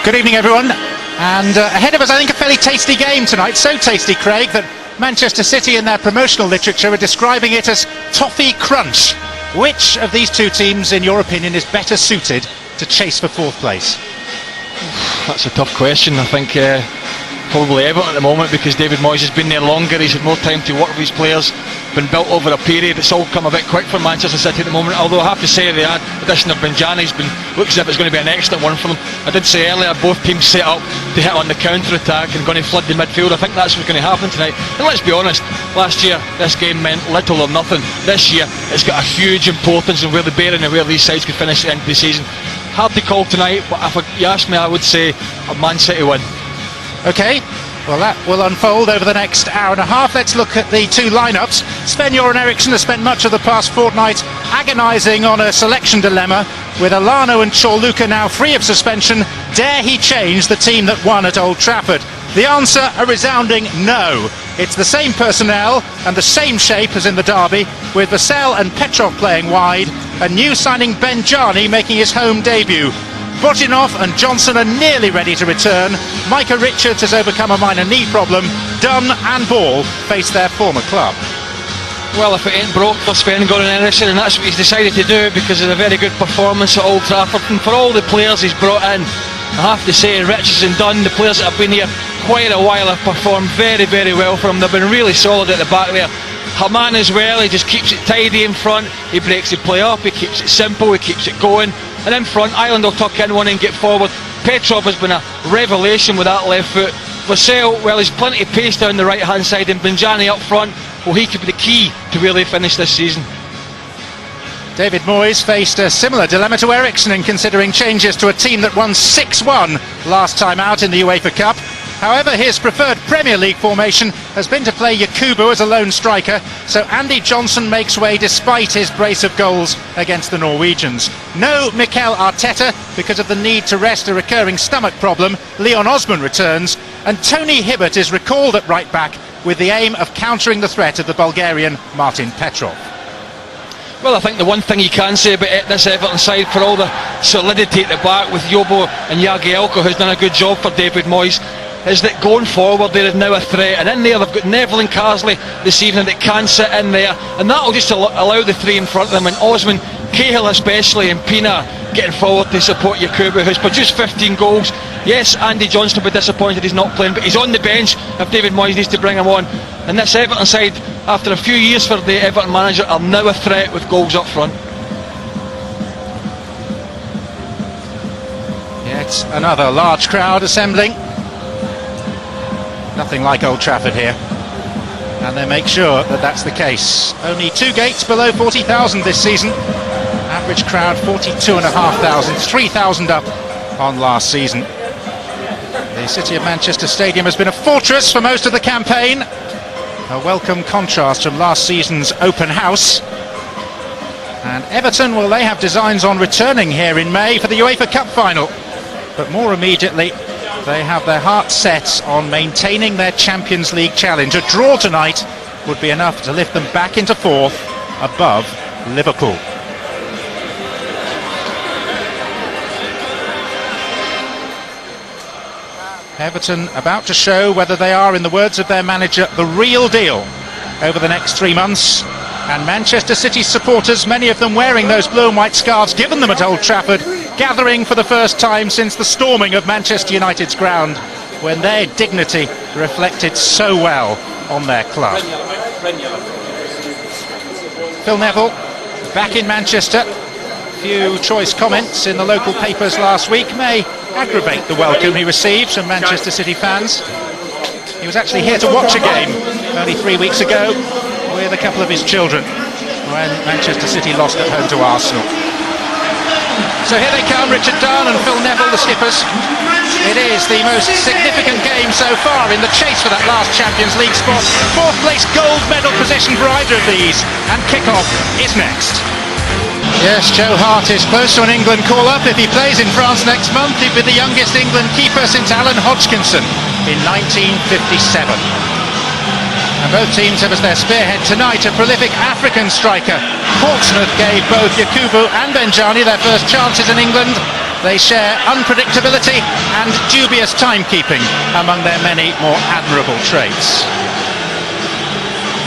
Good evening, everyone. And ahead of us, I think, a fairly tasty game tonight. So tasty, Craig, that Manchester City in their promotional literature are describing it as toffee crunch. Which of these two teams, in your opinion, is better suited to chase for fourth place? That's a tough question. I think probably Everton at the moment, because David Moyes has been there longer. He's had more time to work with his players, been built over a period. It's all come a bit quick for Manchester City at the moment, although I have to say the addition of Benjani's looks as if it's going to be an excellent one for them. I did say earlier both teams set up to hit on the counter-attack and going to flood the midfield. I think that's what's going to happen tonight. And let's be honest, last year this game meant little or nothing. This year it's got a huge importance in where the bearing and where these sides could finish at the end of the season. Hard to call tonight, but if you ask me, I would say a Man City win. OK, well, that will unfold over the next hour and a half. Let's look at the two lineups. Sven-Göran Eriksson has spent much of the past fortnight agonising on a selection dilemma. With Alano and Chorluka now free of suspension, dare he change the team that won at Old Trafford? The answer, a resounding no. It's the same personnel and the same shape as in the derby, with Vassell and Petrov playing wide, and new signing Benjani making his home debut. Bojinov and Johnson are nearly ready to return. Micah Richards has overcome a minor knee problem. Dunn and Ball face their former club. Well, if it ain't broke for Sven-Göran Eriksson, and that's what he's decided to do because of a very good performance at Old Trafford, and for all the players he's brought in, I have to say Richards and Dunn, the players that have been here quite a while, have performed very, very well for him. They've been really solid at the back there. Haman as well, he just keeps it tidy in front, he breaks the play up, he keeps it simple, he keeps it going. And in front, Ireland will tuck in one and get forward. Petrov has been a revelation with that left foot. Vassell, well, there's plenty of pace down the right hand side, and Benjani up front, well, he could be the key to where they finish this season. David Moyes faced a similar dilemma to Eriksson in considering changes to a team that won 6-1 last time out in the UEFA Cup. However, his preferred Premier League formation has been to play Yakubu as a lone striker, so Andy Johnson makes way despite his brace of goals against the Norwegians. No Mikel Arteta because of the need to rest a recurring stomach problem. Leon Osman returns, and Tony Hibbert is recalled at right back with the aim of countering the threat of the Bulgarian Martin Petrov. Well, I think the one thing you can say about this Everton side, for all the solidity at the back with Yobo and Jagielka, who's done a good job for David Moyes, is that going forward there is now a threat, and in there they've got Neville and Carsley this evening that can sit in there, and that'll just allow the three in front of them, and Osman, Cahill especially, and Pina getting forward to support Yakubu, who's produced 15 goals. Yes, Andy Johnson will be disappointed he's not playing, but he's on the bench if David Moyes needs to bring him on. And this Everton side, after a few years for the Everton manager, are now a threat with goals up front. Yet another large crowd assembling. Nothing like Old Trafford here, and they make sure that that's the case. Only two gates below 40,000 this season. Average crowd 42,500, 3,000 up on last season. The City of Manchester Stadium has been a fortress for most of the campaign. A welcome contrast from last season's open house. And Everton, well, they have designs on returning here in May for the UEFA Cup final, but more immediately they have their hearts set on maintaining their Champions League challenge. A draw tonight would be enough to lift them back into fourth above Liverpool. Everton about to show whether they are, in the words of their manager, the real deal over the next 3 months. And Manchester City supporters, many of them wearing those blue and white scarves given them at Old Trafford, gathering for the first time since the storming of Manchester United's ground, when their dignity reflected so well on their club. Phil Neville, back in Manchester. Few choice comments in the local papers last week may aggravate the welcome he receives from Manchester City fans. He was actually here to watch a game only 3 weeks ago with a couple of his children when Manchester City lost at home to Arsenal. So here they come, Richard Dunn and Phil Neville, the skippers. It is the most significant game so far in the chase for that last Champions League spot. Fourth place gold medal position for either of these, and kick-off is next. Yes, Joe Hart is close to an England call-up. If he plays in France next month, he'd be the youngest England keeper since Alan Hodgkinson in 1957. And both teams have as their spearhead tonight a prolific African striker. Portsmouth gave both Yakubu and Benjani their first chances in England. They share unpredictability and dubious timekeeping among their many more admirable traits.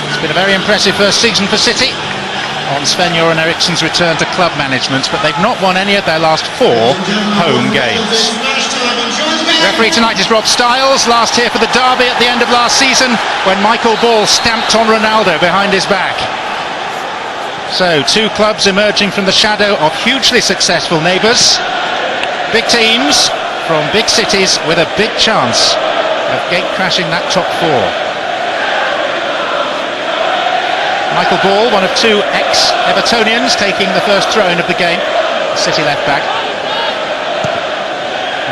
It's been a very impressive first season for City on Sven-Göran Eriksson's return to club management, but they've not won any of their last 4 home games. Referee tonight is Rob Stiles, last here for the derby at the end of last season when Michael Ball stamped on Ronaldo behind his back. So 2 clubs emerging from the shadow of hugely successful neighbours. Big teams from big cities with a big chance of gate-crashing that top 4. Michael Ball, one of 2 ex-Evertonians, taking the first throw-in of the game. City left-back.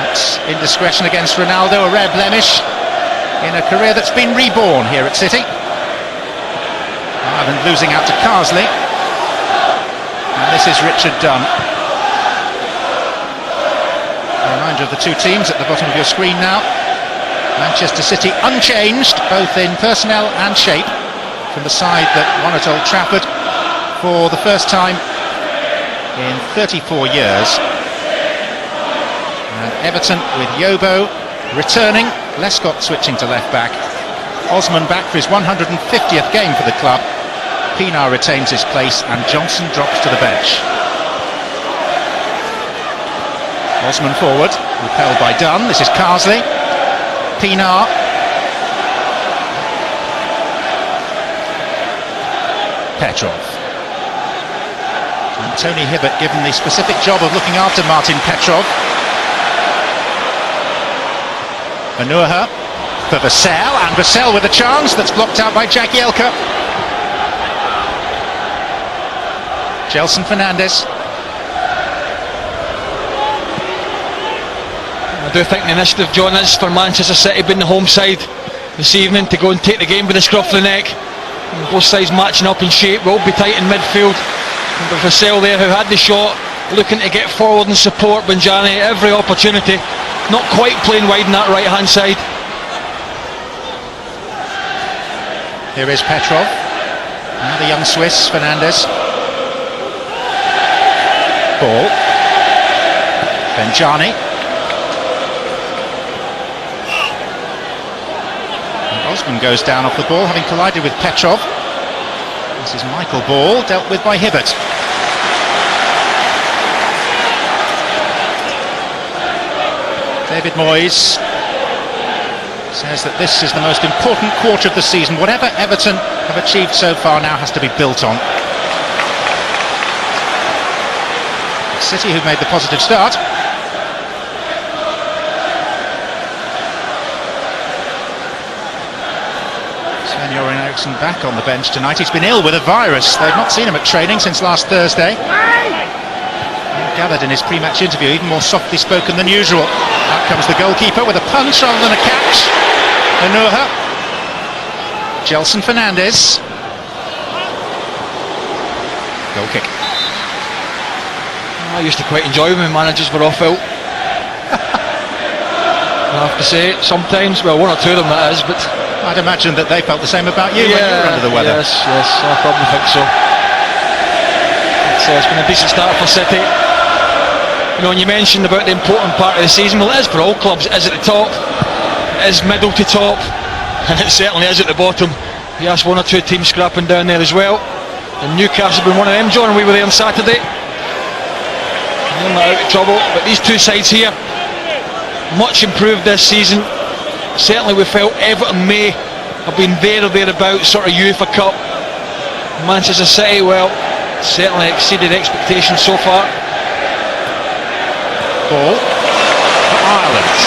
That's indiscretion against Ronaldo, a rare blemish in a career that's been reborn here at City. Ireland losing out to Carsley. And this is Richard Dunn. A reminder of the 2 teams at the bottom of your screen now. Manchester City unchanged, both in personnel and shape, from the side that won at Old Trafford for the first time in 34 years. And Everton with Yobo returning, Lescott switching to left-back, Osman back for his 150th game for the club, Pienaar retains his place and Johnson drops to the bench. Osman forward, repelled by Dunn. This is Carsley, Pienaar, Petrov. And Tony Hibbert given the specific job of looking after Martin Petrov. Anuha for Vassell, and Vassell with a chance that's blocked out by Jagielka. Gelson Fernandes. I do think the initiative, John, is for Manchester City being the home side this evening to go and take the game by the scruff of the neck. And both sides matching up in shape, will be tight in midfield. And with Vassell there, who had the shot, looking to get forward and support Benjani every opportunity. Not quite playing wide in that right hand side. Here is Petrov. Now the young Swiss, Fernandes. Ball. Benjani. Osman goes down off the ball, having collided with Petrov. This is Michael Ball, dealt with by Hibbert. David Moyes says that this is the most important quarter of the season. Whatever Everton have achieved so far now has to be built on. City, who've made the positive start. Sven-Göran Eriksson back on the bench tonight. He's been ill with a virus. They've not seen him at training since last Thursday. Gathered in his pre-match interview, even more softly spoken than usual. Out comes the goalkeeper with a punch rather than a catch. Anuha. Gelson Fernandes. Goal kick. I used to quite enjoy when managers were off out. I have to say, sometimes, well, 1 or 2 of them that is, but I'd imagine that they felt the same about you when you were under the weather. Yes, I probably think so. It's been a decent start for City. You know, and you mentioned about the important part of the season. Well, it is for all clubs. It is at the top, it is middle to top, and it certainly is at the bottom. You ask 1 or 2 teams scrapping down there as well. And Newcastle have been one of them, John, and we were there on Saturday. They're not out of trouble, but these 2 sides here, much improved this season. Certainly we felt Everton may have been there or thereabouts, sort of UEFA Cup. Manchester City, well, certainly exceeded expectations so far. Ball for Ireland.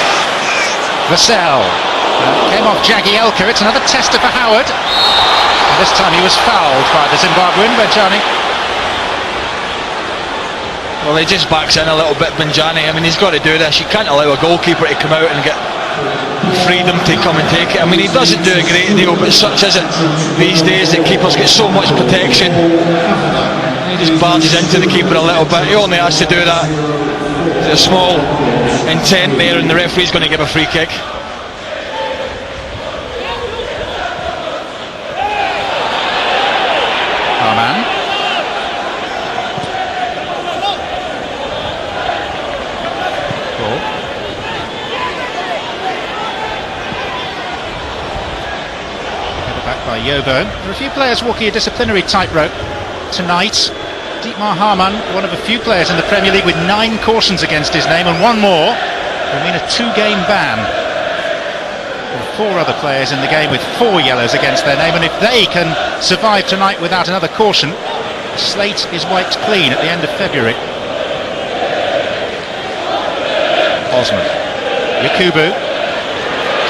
Vassell came off Jagielka. It's another tester for Howard. And this time he was fouled by the Zimbabwean, Benjani. Well, he just backs in a little bit, Benjani. I mean, he's got to do this. You can't allow a goalkeeper to come out and get freedom to come and take it. I mean, he doesn't do a great deal, but such is it these days that keepers get so much protection. He just barges into the keeper a little bit. He only has to do that. There's a small intent there, and the referee's going to give a free kick. Yobo. There are a few players walking a disciplinary tightrope tonight. Dietmar Hamann, one of a few players in the Premier League with 9 cautions against his name, and one more will mean a 2-game ban. There are 4 other players in the game with 4 yellows against their name, and if they can survive tonight without another caution, the slate is wiped clean at the end of February. Osman, Yakubu,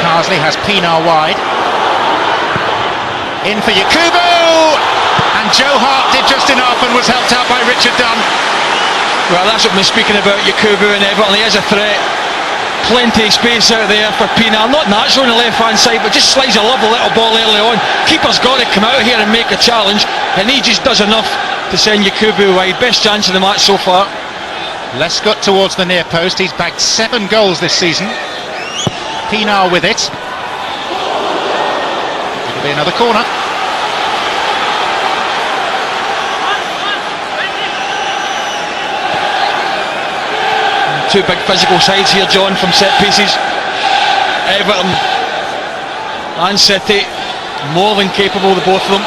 Carsley has Pienaar wide. In for Yakubu! And Joe Hart did just enough and was helped out by Richard Dunn. Well, that's what we're speaking about, Yakubu and Everton. He is a threat. Plenty of space out there for Pienaar. Not natural on the left-hand side, but just slides a lovely little ball early on. Keeper's got to come out here and make a challenge, and he just does enough to send Yakubu wide. Best chance of the match so far. Lescott towards the near post. He's bagged 7 goals this season. Pienaar with it. It'll be another corner. Two big physical sides here, John, from set pieces. Everton and City, more than capable, the both of them.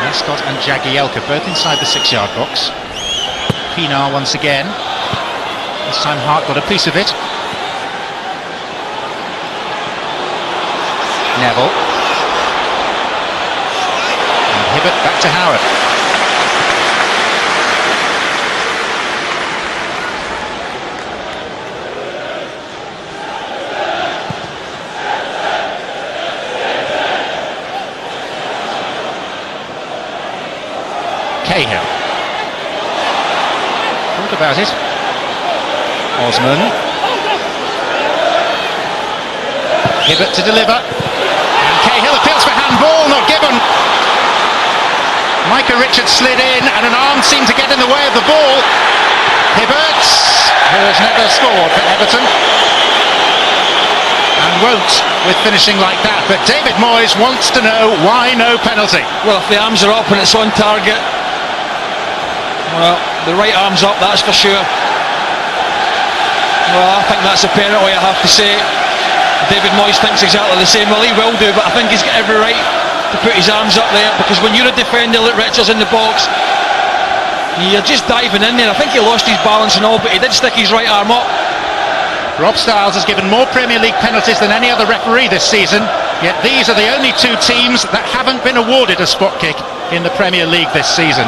Lescott and Jagielka both inside the 6-yard box. Pienaar once again. This time Hart got a piece of it. Neville. Hibbert back to Howard. Cahill. Thought about it. Osman. Hibbert to deliver. And Cahill appeals for handball, not given. Micah Richards slid in and an arm seemed to get in the way of the ball. Hibbert, who has never scored for Everton and won't with finishing like that, but David Moyes wants to know why no penalty. Well, if the arms are up and it's on target, well, the right arm's up, that's for sure. Well, I think that's a penalty, I have to say. David Moyes thinks exactly the same. Well, he will do, but I think he's got every right to put his arms up there, because when you're a defender like Richards in the box, you're just diving in there. I think he lost his balance and all, but he did stick his right arm up. Rob Stiles has given more Premier League penalties than any other referee this season, yet these are the only 2 teams that haven't been awarded a spot kick in the Premier League this season.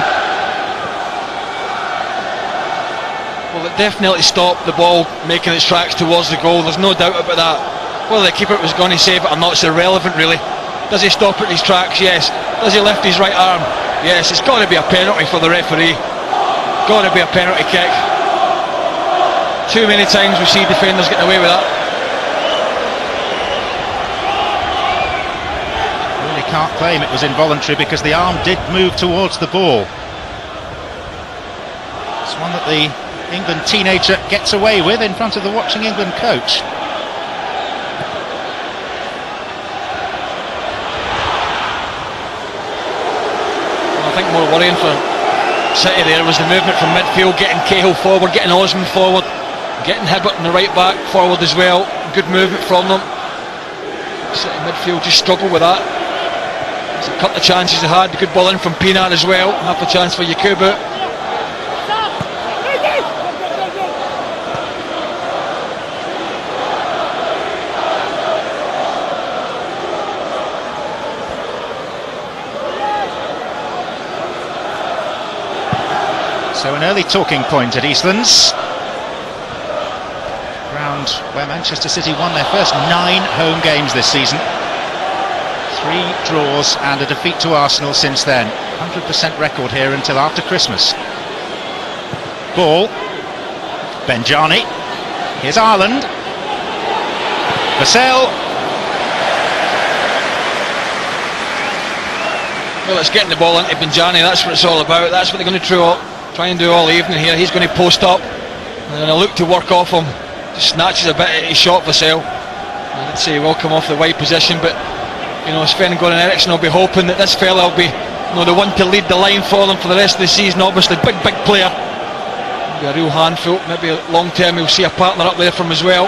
Well, it definitely stopped the ball making its tracks towards the goal, there's no doubt about that. Whether the keeper was going to save it or not, it's irrelevant really. Does he stop at his tracks? Yes. Does he lift his right arm? Yes. It's got to be a penalty for the referee. Got to be a penalty kick. Too many times we see defenders getting away with that. Really can't claim it was involuntary, because the arm did move towards the ball. It's one that the England teenager gets away with in front of the watching England coach. I think more worrying for City there was the movement from midfield, getting Cahill forward, getting Osman forward, getting Hibbert in the right back forward as well. Good movement from them. City midfield just struggled with that. There's a couple of chances they had. Good ball in from Pienaar as well. Half a chance for Yakubu. So an early talking point at Eastlands, ground where Manchester City won their first 9 home games this season. 3 draws and a defeat to Arsenal since then. 100% record here until after Christmas. Ball, Benjani, here's Ireland, Vassell. Well, it's getting the ball into Benjani, that's what it's all about. That's what they're going to try and do all evening here. He's going to post up and then look to work off him. Just snatches a bit at his shot, Vassell. I did say he will come off the wide position, but you know, Sven-Goran Eriksson will be hoping that this fella will be, you know, the one to lead the line for them for the rest of the season. Obviously, big player. He'll be a real handful. Maybe long term we'll see a partner up there from as well.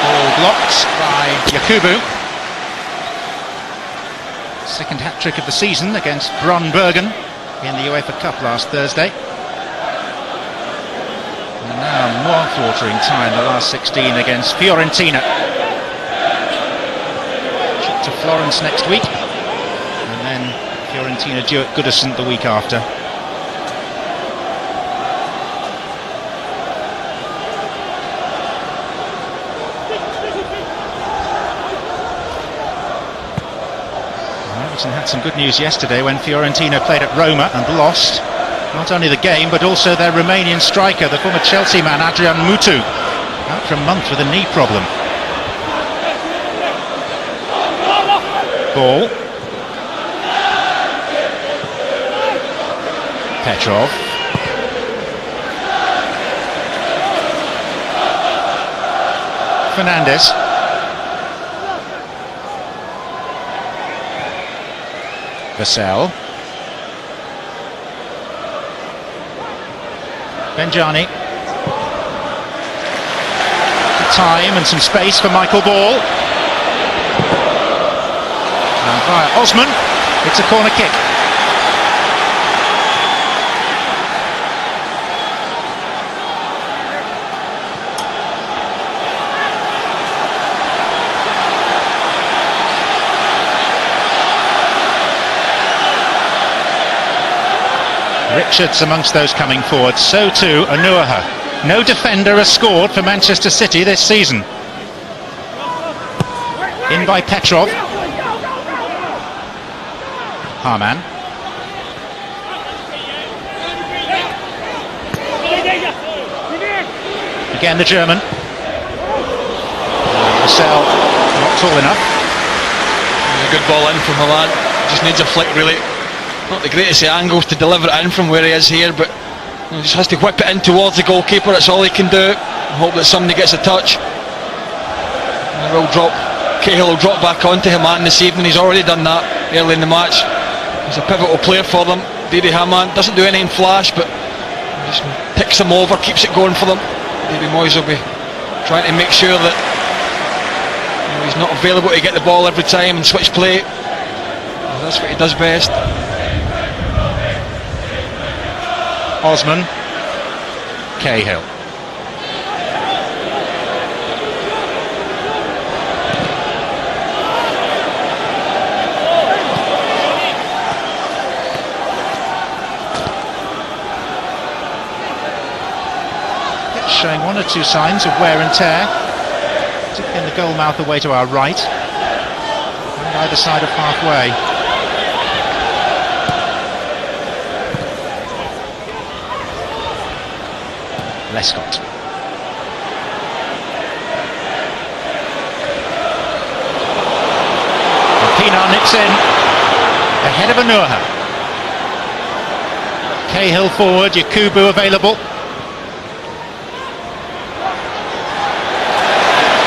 Ball blocked by Yakubu. Second hat-trick of the season against Brøndby in the UEFA Cup last Thursday. And now mouth-watering tie in the last 16 against Fiorentina. Trip to Florence next week, and then Fiorentina due at Goodison the week after. Everton had some good news yesterday when Fiorentina played at Roma and lost not only the game but also their Romanian striker, the former Chelsea man Adrian Mutu, out for a month with a knee problem. Ball. Petrov. Fernandes. Vassell. Benjani. Time and some space for Michael Ball. And via Osman, it's a corner kick. Richards amongst those coming forward, so too Anuaha. No defender has scored for Manchester City this season. In by Petrov. Harman. Again the German. Vassell not tall enough. A good ball in from Milan. Just needs a flick really. Not the greatest of angles to deliver it in from where he is here, but he just has to whip it in towards the goalkeeper. That's all he can do. And hope that somebody gets a touch. Cahill will drop back onto Haman this evening. He's already done that early in the match. He's a pivotal player for them. Didi Haman doesn't do anything flash, but just picks them over, keeps it going for them. David Moyes will be trying to make sure that he's not available to get the ball every time and switch play. That's what he does best. Osman. Cahill. It's showing one or two signs of wear and tear, particularly in the goal mouth away to our right, and either side of halfway. Lescott. Pinar nips in ahead of Anuaha. Cahill forward, Yakubu available.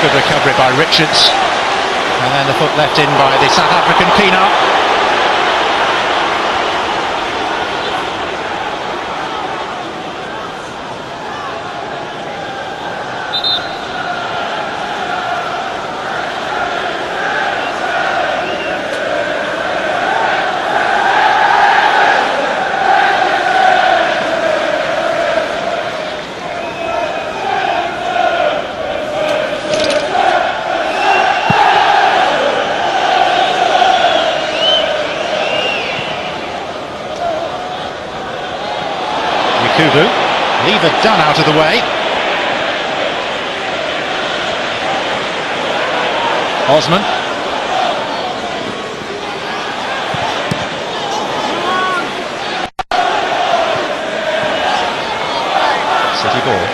Good recovery by Richards, and then the foot left in by the South African Pinar. Yakubu, lever done out of the way. Osman. City ball.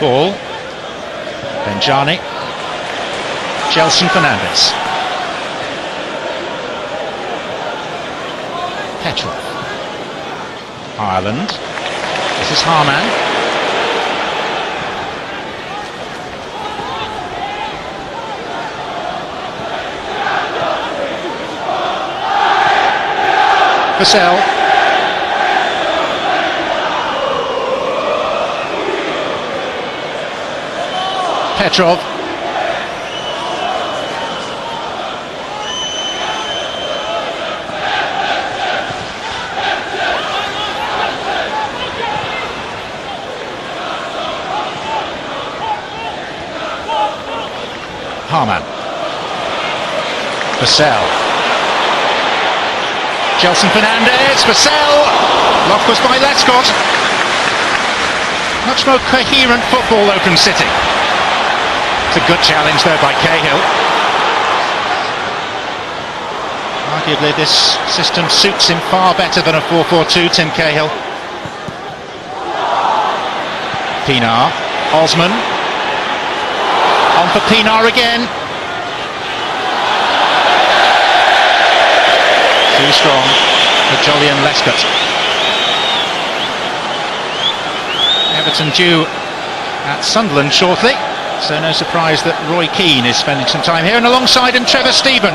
Ball. Benjani. Gelson Fernandes. Petrov. Ireland. This is Harman. Vassell. Petrov. Harman. Vassell. Gelson Fernandez. Vassell. Block was by Lescott. Much more coherent football, Oakham City. It's a good challenge there by Cahill. Arguably this system suits him far better than a 4-4-2, Tim Cahill. Pinar. Osman. On for Pinar again. Too strong for Julian Lescott. Everton due at Sunderland shortly, so no surprise that Roy Keane is spending some time here, and alongside him Trevor Stephen,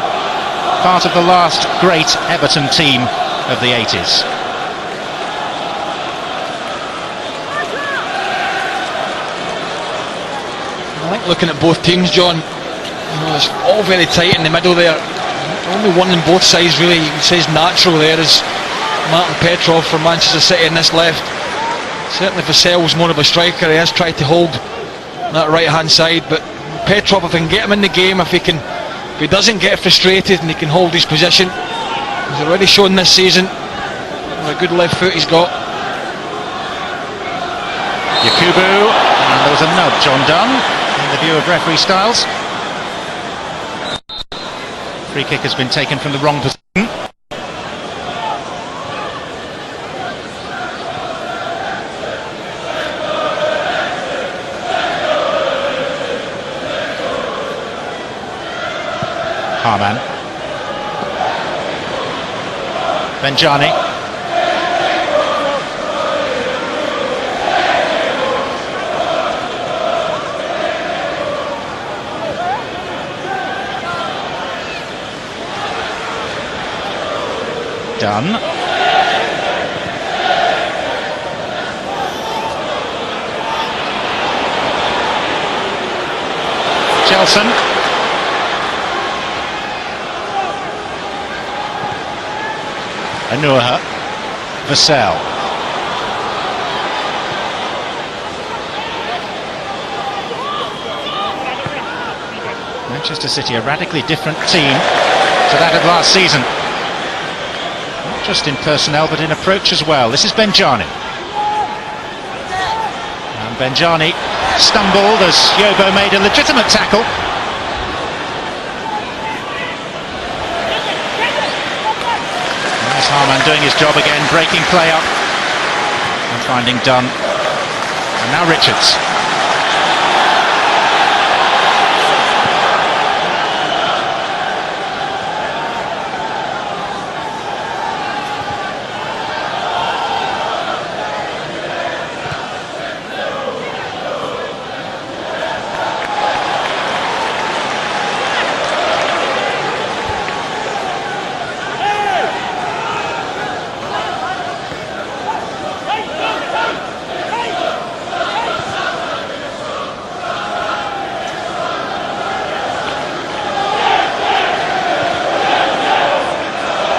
part of the last great Everton team of the 80s. I think looking at both teams, John, it's all very tight in the middle there. Only one on both sides really, he says natural there, is Martin Petrov for Manchester City in this left. Certainly Vassell's more of a striker, he has tried to hold that right hand side, but Petrov, if I can get him in the game, if he doesn't get frustrated and he can hold his position, he's already shown this season what a good left foot he's got. Yakubu, and there was a nudge on Dunn in the view of referee Styles. Free kick has been taken from the wrong position. Harman. Benjani. Done. Gelson. Anuha. Vassell. Manchester City, a radically different team to that of last season. Not just in personnel, but in approach as well. This is Benjani. And Benjani stumbled as Yobo made a legitimate tackle. Harman doing his job again, breaking play up and finding Dunn. And now Richards.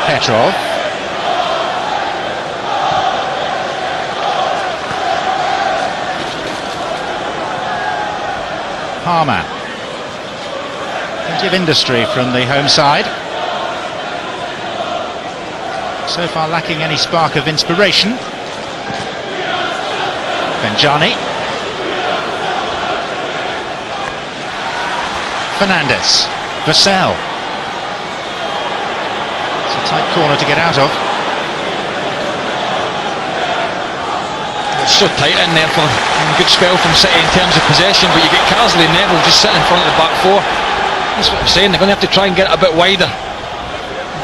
Petrov. Harman. Plenty of industry from the home side. So far lacking any spark of inspiration. Benjani. Fernandez. Vassell. Tight corner to get out of. It's so tight in there for a good spell from City in terms of possession, but you get Carsley and Neville just sitting in front of the back four. That's what I'm saying, they're going to have to try and get it a bit wider.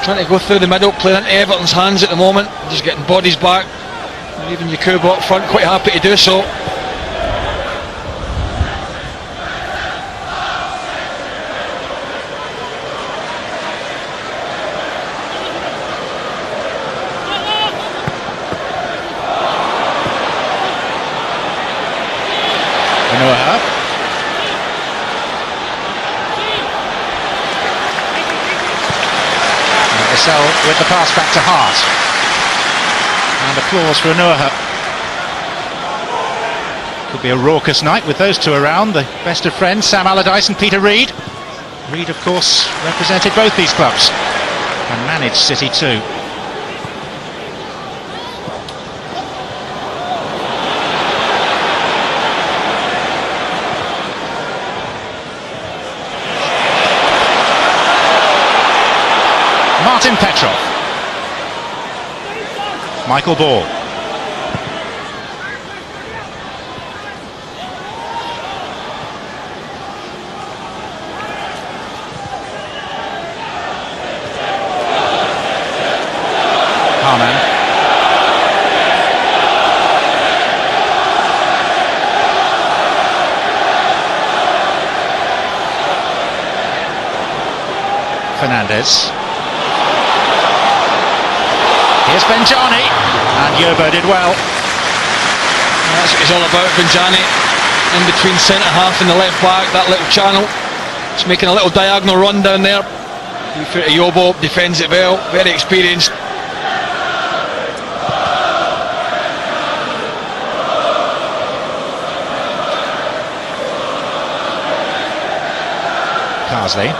trying to go through the middle, playing into Everton's hands at the moment, just getting bodies back. And even Yakubu up front, quite happy to do so. With the pass back to Hart, and applause for Anuaha. Could be a raucous night with those two around, the best of friends, Sam Allardyce and Peter Reid. Reid, of course, represented both these clubs and managed City too. Martin Petrov. Michael Ball. Harman. Fernandes. Here's Benjani, and Yobo did well. That's what it's all about, Benjani. In between centre-half and the left-back, that little channel. Just making a little diagonal run down there. Yobo defends it well, very experienced. Carsley.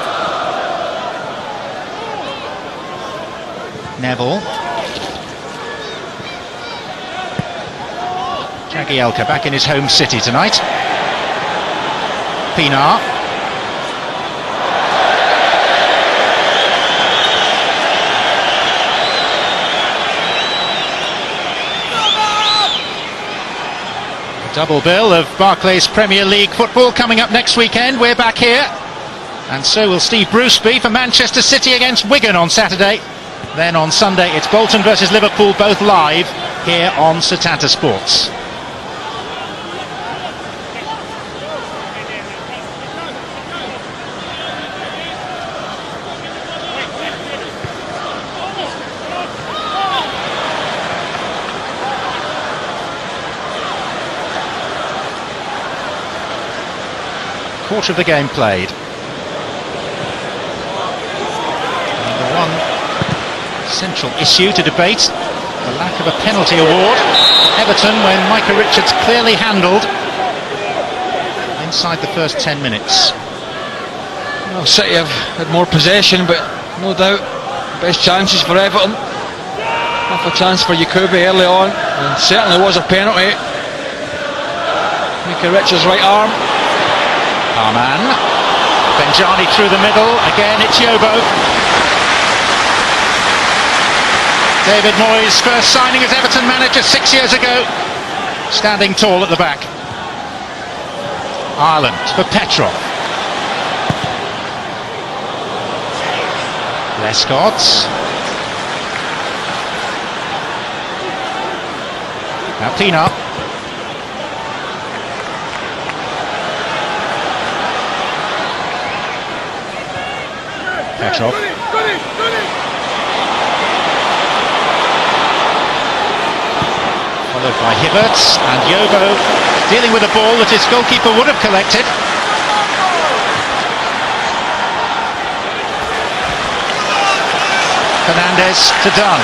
Neville. Jagielka back in his home city tonight. Pinar. Double bill of Barclays Premier League football coming up next weekend. We're back here, and so will Steve Bruce be for Manchester City against Wigan on Saturday. Then on Sunday it's Bolton versus Liverpool, both live here on Setanta Sports. Quarter of the game played. And the one central issue to debate, the lack of a penalty award. Everton, when Micah Richards clearly handled inside the first 10 minutes. Well, City have had more possession, but no doubt best chances for Everton. Half a chance for Yakubu early on, and certainly was a penalty. Micah Richards' right arm. Harman. Benjani through the middle. Again, it's Yobo. David Moyes' first signing as Everton manager 6 years ago. Standing tall at the back. Ireland for Petrov. Lescott. Now Pinar. Petrov. Followed by Hibbert, and Yobo dealing with a ball that his goalkeeper would have collected. Fernandes to Dunn.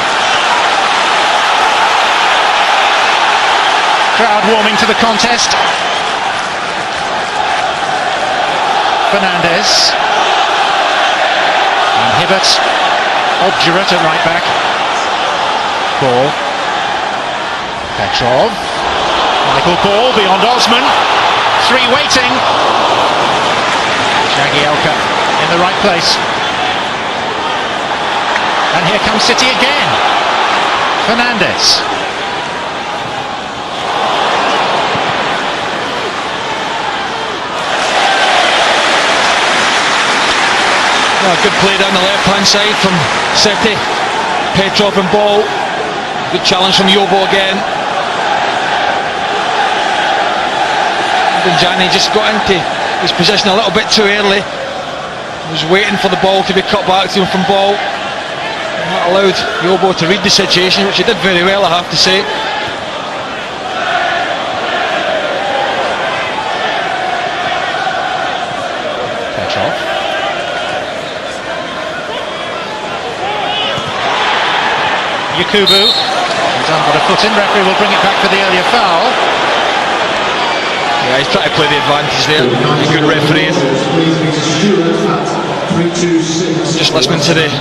Crowd warming to the contest. Fernandes. And Hibbert, obdurate at right back. Ball. Petrov. Michael Ball beyond Osman. Three waiting. Jagielka in the right place. And here comes City again. Fernandes. Good play down the left hand side from Seti. Petrov and ball. Good challenge from Yobo again. Benjani just got into his position a little bit too early. Was waiting for the ball to be cut back to him from ball. And that allowed Yobo to read the situation, which he did very well, I have to say. Petrov. Yakubu. He's got a foot in. Referee will bring it back for the earlier foul. Yeah, he's trying to play the advantage there. A good referee. Just listening to the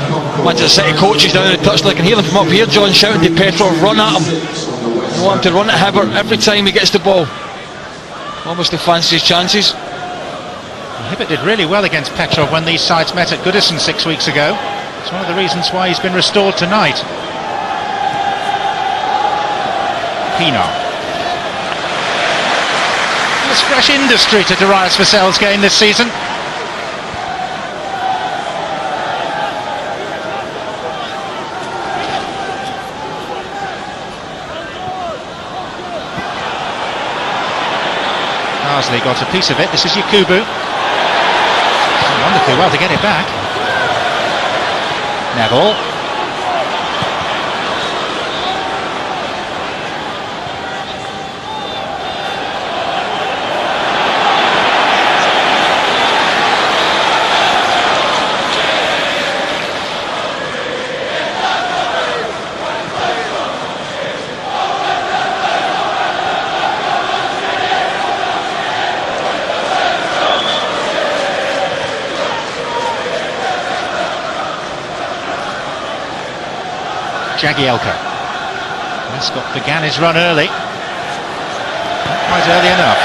Manchester City coaches down in the touchline, I can hear them from up here, John, shouting to Petrov, run at him. They want him to run at Hibbert every time he gets the ball. Obviously fancies his chances. Hibbert did really well against Petrov when these sides met at Goodison 6 weeks ago. It's one of the reasons why he's been restored tonight. Pienaar. There's fresh industry to Darius Vassell's game this season. Arsley got a piece of it. This is Yakubu. Wonderfully well to get it back. Neville. Jagielka. Lescott began his run early. Not quite early enough.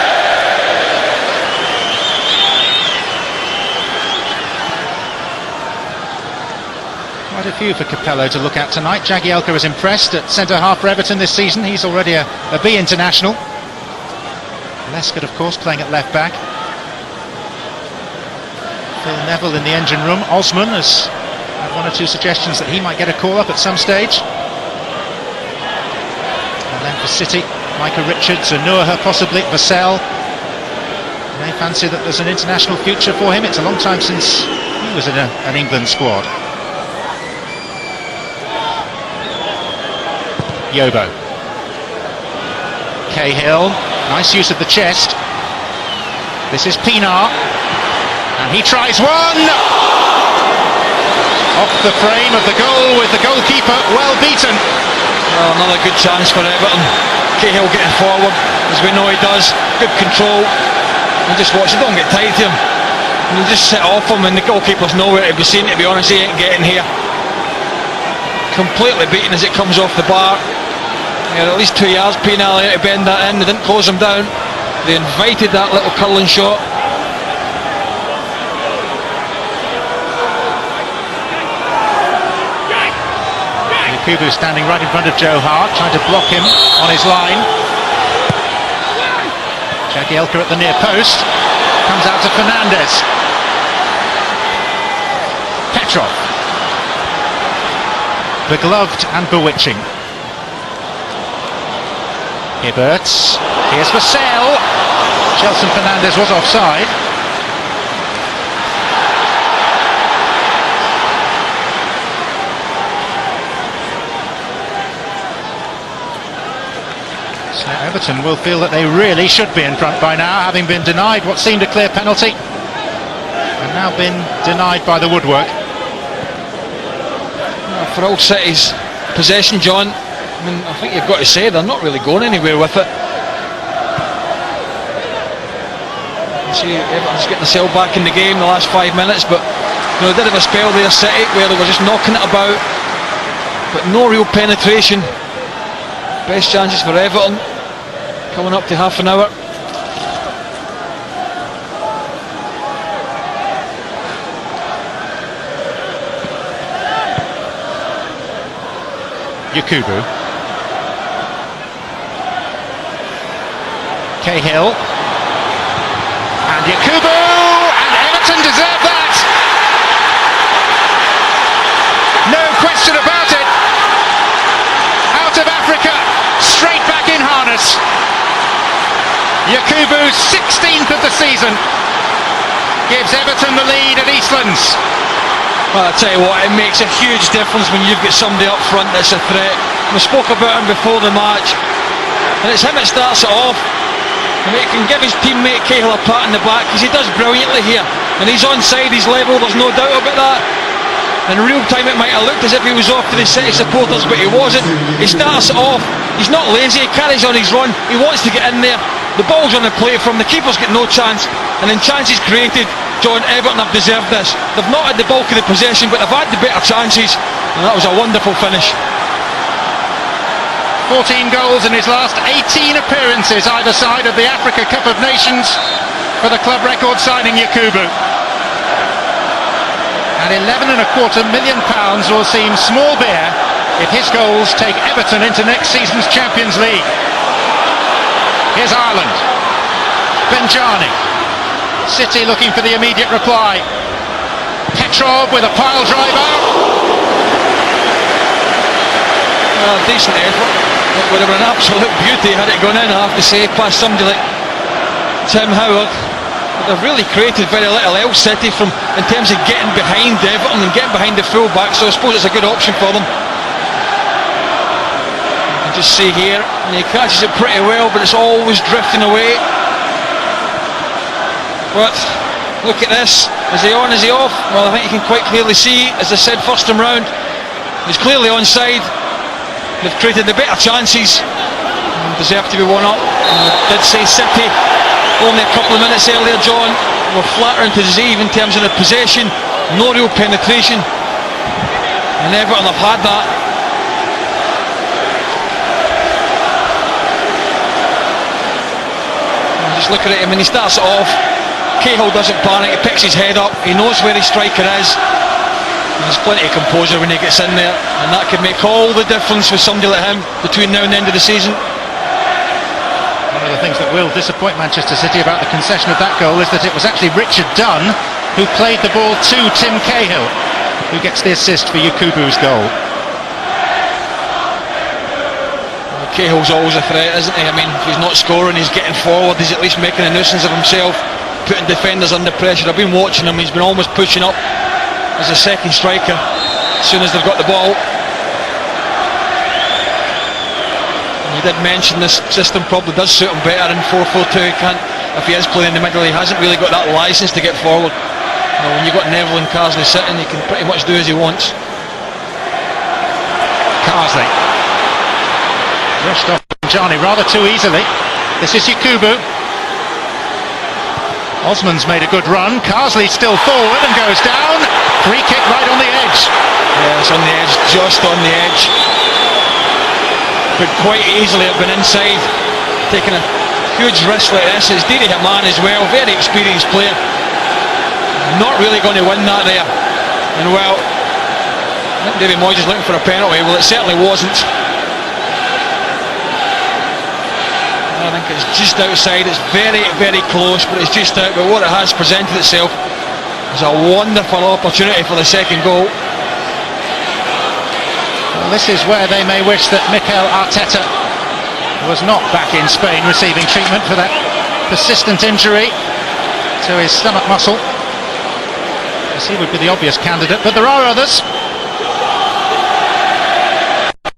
Quite a few for Capello to look at tonight. Jagielka was impressed at centre-half for Everton this season. He's already a B international. Lescott, of course, playing at left-back. Phil Neville in the engine room. Osman has had one or two suggestions that he might get a call-up at some stage. And then for City, Micah Richards, Anuha possibly, Vassell. They fancy that there's an international future for him. It's a long time since he was in an England squad. Yobo. Cahill, nice use of the chest. This is Pienaar, and he tries one! Off the frame of the goal with the goalkeeper well beaten. Well, another good chance for Everton. Cahill getting forward, as we know he does. Good control. And just watch, don't get tight to him. And you just sit off him, and the goalkeeper's nowhere to be seen, to be honest. He ain't getting here. Completely beaten as it comes off the bar. He had at least 2 yards, Pienaar to bend that in. They didn't close him down. They invited that little curling shot. Yakubu standing right in front of Joe Hart, trying to block him on his line. Jagielka at the near post, comes out to Fernandez. Petrov. Begloved and bewitching. Hibbert. Here's Vassell. Shelton Fernandez was offside. So Everton will feel that they really should be in front by now, having been denied what seemed a clear penalty, and now been denied by the woodwork. For Hull City's possession, John, I mean, I think you've got to say they're not really going anywhere with it. You see Everton's getting themselves back in the game the last 5 minutes, but you know, they did have a spell there, City, where they were just knocking it about, but no real penetration. Best chances for Everton, coming up to half an hour. Yakubu. Cahill. And Yakubu! And Everton deserve that! Yakubu's 16th of the season gives Everton the lead at Eastlands. Well, I tell you what, it makes a huge difference when you've got somebody up front that's a threat. We spoke about him before the match, and it's him that starts it off. And he can give his teammate Cahill a pat in the back, because he does brilliantly here. And he's onside, he's level, there's no doubt about that. In real time it might have looked as if he was off to the City supporters, but he wasn't. He starts it off, he's not lazy, he carries on his run, he wants to get in there. The ball's on the plate from the keeper's got no chance, and then chances created. John, Everton have deserved this. They've not had the bulk of the possession, but they've had the better chances, and that was a wonderful finish. 14 goals in his last 18 appearances either side of the Africa Cup of Nations for the club record signing Yakubu. And £11.25 million will seem small beer if his goals take Everton into next season's Champions League. Here's Ireland. Benjani. City looking for the immediate reply. Petrov with a pile driver. Decent effort. It would have been an absolute beauty had it gone in, I have to say, past somebody like Tim Howard. They've really created very little else, City, from in terms of getting behind Everton and getting behind the full-back, so I suppose it's a good option for them. You can just see here, and he catches it pretty well, but it's always drifting away. But look at this, is he on, is he off? Well, I think you can quite clearly see, as I said first time round, he's clearly onside. They've created the better chances and deserve to be one up. And I did say City only a couple of minutes earlier, John, were flattering to deceive in terms of the possession, no real penetration, and Everton have had that. And just look at it, I mean, he starts it off, Cahill doesn't panic, he picks his head up, he knows where his striker is. There's plenty of composure when he gets in there, and that could make all the difference with somebody like him between now and the end of the season. One of the things that will disappoint Manchester City about the concession of that goal is that it was actually Richard Dunn who played the ball to Tim Cahill, who gets the assist for Yakubu's goal. Well, Cahill's always a threat, isn't he? I mean, if he's not scoring, he's getting forward, he's at least making a nuisance of himself, putting defenders under pressure. I've been watching him, he's been almost pushing up as a second striker as soon as they've got the ball. And you did mention this system probably does suit him better in 4-4-2. If he is playing in the middle, he hasn't really got that licence to get forward. When you've got Neville and Carsley sitting, he can pretty much do as he wants. Carsley rushed off Johnny rather too easily. This is Yakubu. Osman's made a good run. Carsley still forward and goes down. Free kick right on the edge. Yeah, it's on the edge, just on the edge. Could quite easily have been inside. Taking a huge risk like this. It's Didi Haman as well, very experienced player. Not really going to win that there. And well, I think David Moyes is looking for a penalty. Well, it certainly wasn't. I think it's just outside. It's very, very close, but it's just out. But what it has presented itself is a wonderful opportunity for the second goal. Well, this is where they may wish that Mikel Arteta was not back in Spain receiving treatment for that persistent injury to his stomach muscle, as he would be the obvious candidate, but there are others.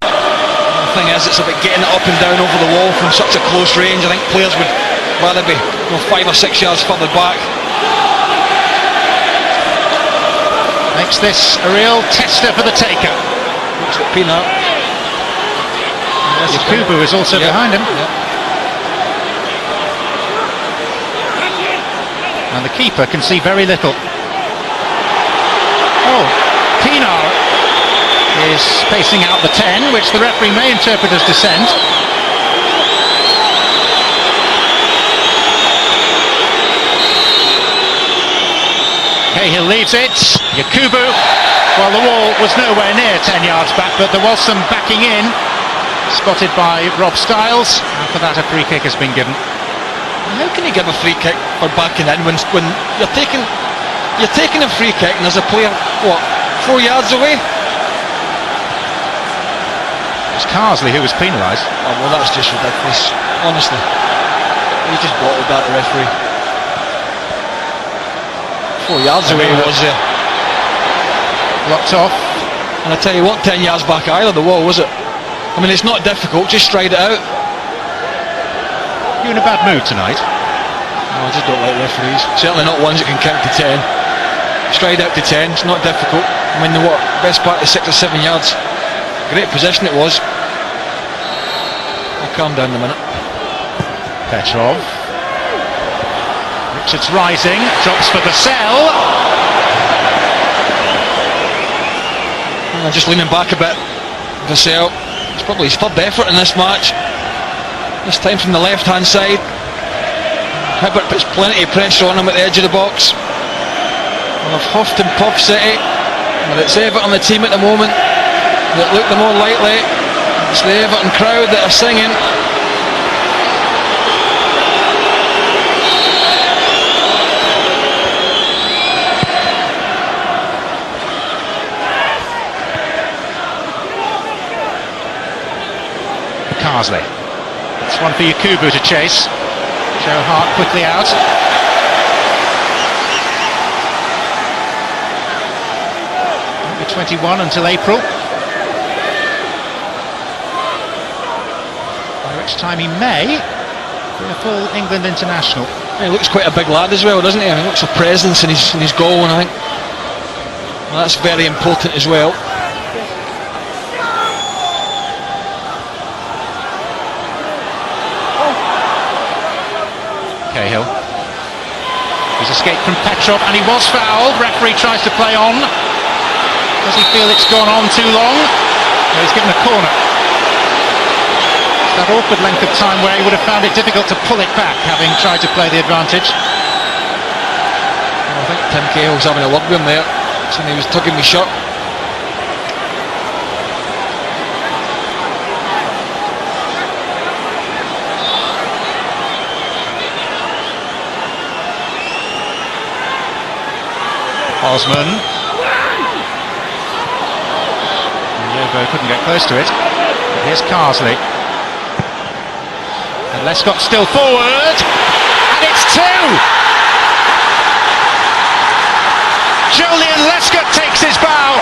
The thing is, it's about getting it up and down over the wall from such a close range. I think players would rather be 5 or 6 yards further back. Makes this a real tester for the taker. Looks like Pienaar. Yakubu is also behind him. And the keeper can see very little. Oh, Pienaar is pacing out the 10, which the referee may interpret as dissent. Cahill leaves it. Yakubu, well, the wall was nowhere near 10 yards back, but there was some backing in, spotted by Rob Stiles, and for that a free kick has been given. How can you give a free kick for backing in when you're taking a free kick and there's a player, 4 yards away? It's Carsley who was penalised. Oh, well, that's just ridiculous, honestly. He just bottled that, the referee. 4 yards away he was there. Blocked off. And I tell you what, 10 yards back either, the wall, was it? I mean, it's not difficult, just stride it out. You in a bad mood tonight? No, I just don't like referees. Certainly not ones that can count to 10. Stride out to 10, it's not difficult. I mean, the best part is 6 or 7 yards. Great position it was. I'll calm down in a minute. Petrov. Richards rising, drops for Vassell. Just leaning back a bit. Vassell, it's probably his third effort in this match. This time from the left hand side. Hibbert puts plenty of pressure on him at the edge of the box. Well, I've huffed and puffed City, but it's Everton the team at the moment that look the more likely. It's the Everton crowd that are singing. Carsley. It's one for Yakubu to chase. Joe Hart quickly out. Won't be 21 until April. By which time he may be a full England international. He looks quite a big lad as well, doesn't he? He looks a presence in his goal, and I think that's very important as well. Cahill. He's escaped from Petrov and he was fouled. Referee tries to play on. Does he feel it's gone on too long? No, he's given a corner. It's that awkward length of time where he would have found it difficult to pull it back, having tried to play the advantage. Well, I think Tim Cahill's having a word with him there, saying he was tugging me shirt. Osman. Yobo couldn't get close to it. Here's Carsley. And Lescott still forward. And it's 2! Julian Lescott takes his bow.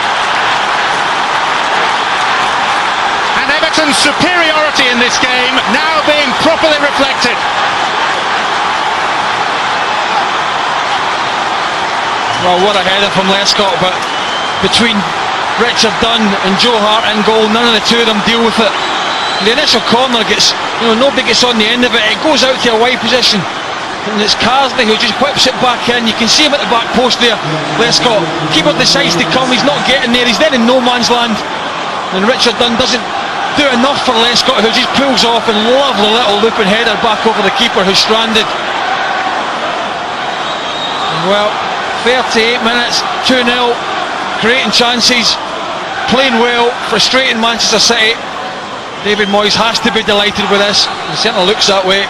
And Everton's superiority in this game now being properly reflected. Well, what a header from Lescott, but between Richard Dunn and Joe Hart in goal, none of the two of them deal with it. The initial corner gets, nobody gets on the end of it. It goes out to a wide position, and it's Carsley who just whips it back in. You can see him at the back post there. Lescott, keeper decides to come. He's not getting there. He's then in no man's land, and Richard Dunn doesn't do enough for Lescott, who just pulls off and lovely little looping header back over the keeper who's stranded. And well, 38 minutes, 2-0, creating chances, playing well, frustrating Manchester City. David Moyes has to be delighted with this. It certainly looks that way.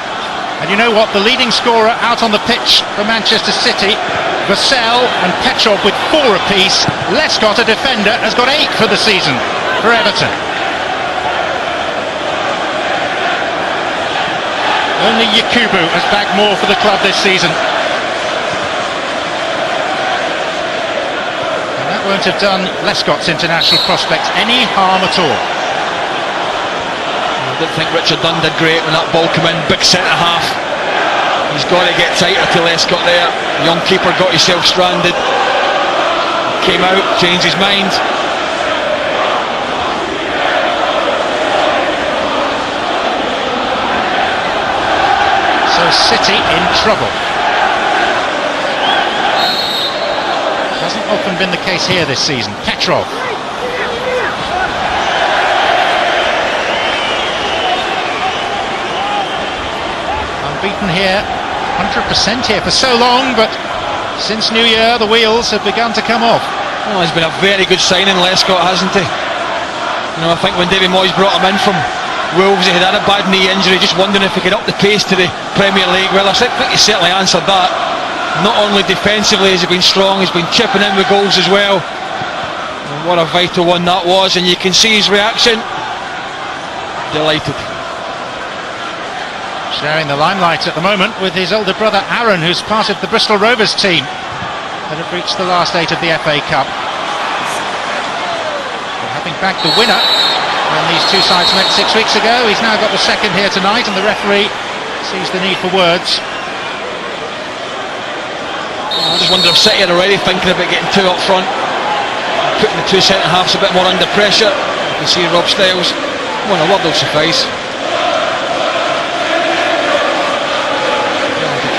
And you know what? The leading scorer out on the pitch for Manchester City, Vassell and Petrov with 4 apiece. Lescott, a defender, has got 8 for the season for Everton. Only Yakubu has bagged more for the club this season. Won't have done Lescott's international prospects any harm at all. I didn't think Richard Dunn did great when that ball came in, big centre half. He's got to get tighter to Lescott there. The young keeper got himself stranded, came out, changed his mind. So City in trouble. Hasn't often been the case here this season. Petrov. Unbeaten here, 100% here for so long, but since New Year the wheels have begun to come off. Well, he's been a very good signing, Lescott, hasn't he? I think when David Moyes brought him in from Wolves, he had a bad knee injury, just wondering if he could up the pace to the Premier League. Well, I think he certainly answered that. Not only defensively has he been strong, he's been chipping in with goals as well. And what a vital one that was, and you can see his reaction. Delighted. sharing the limelight at the moment with his older brother Aaron, who's part of the Bristol Rovers team that have reached the last 8 of the FA Cup. But having bagged the winner when these two sides met 6 weeks ago, he's now got the second here tonight, and the referee sees the need for words. I just wonder if City are already thinking about getting two up front, putting the two centre halves a bit more under pressure. You can see Rob Styles, well, a word will suffice.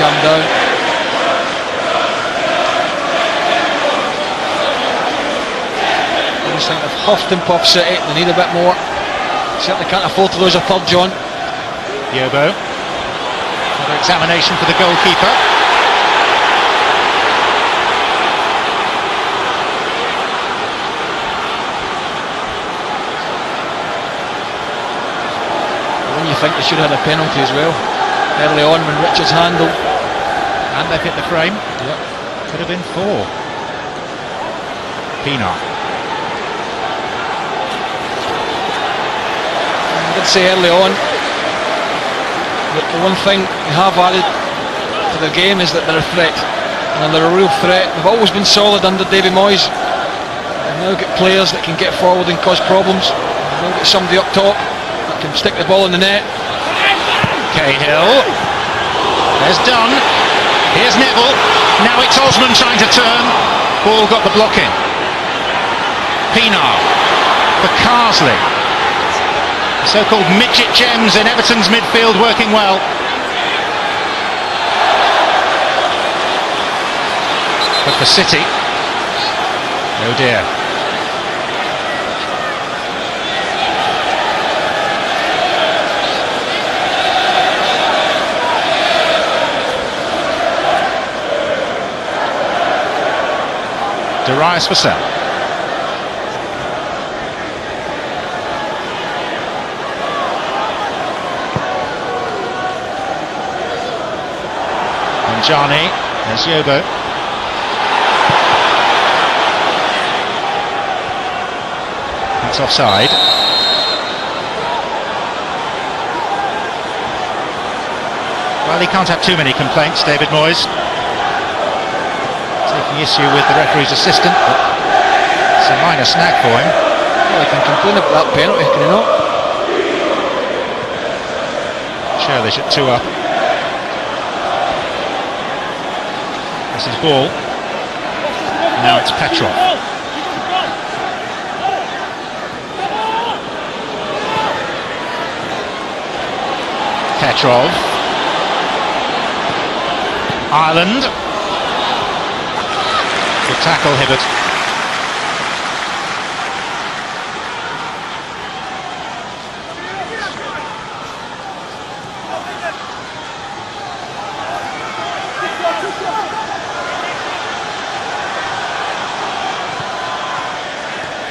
Calm down. I just think they've huffed and puffed City, they need a bit more. Certainly can't afford to lose a third, John. Yobo, another examination for the goalkeeper. When you think they should have had a penalty as well, early on when Richards handled. And they've hit the frame. Yep. Could have been 4. Pienaar. I did say early on that the one thing they have added to their game is that they're a threat, and they're a real threat. They've always been solid under David Moyes. They've now got players that can get forward and cause problems. They've now got somebody up top that can stick the ball in the net. Cahill. There's Dunn. Here's Neville. Now it's Osman trying to turn. Ball got the block in. Pienaar for Carsley. The so-called midget gems in Everton's midfield working well. But for City, oh dear. Darius Vassell. Benjani, there's Yobo. That's offside. Well, he can't have too many complaints, David Moyes. Taking issue with the referee's assistant, but it's a minor snag for him. Well, he can complain about that penalty, can he not? Churlish at 2 up. This is ball. Now it's Petrov. Petrov. Ireland. Good tackle, Hibbert.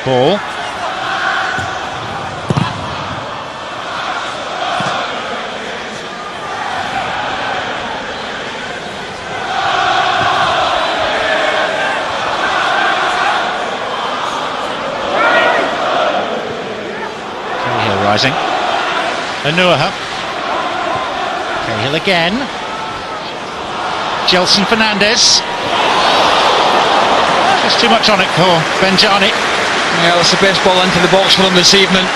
Ball. Cahill rising. Anuaha. Cahill again. Gelson Fernandez. Just too much on it for Benjani. Yeah, that's the best ball into the box for them this evening.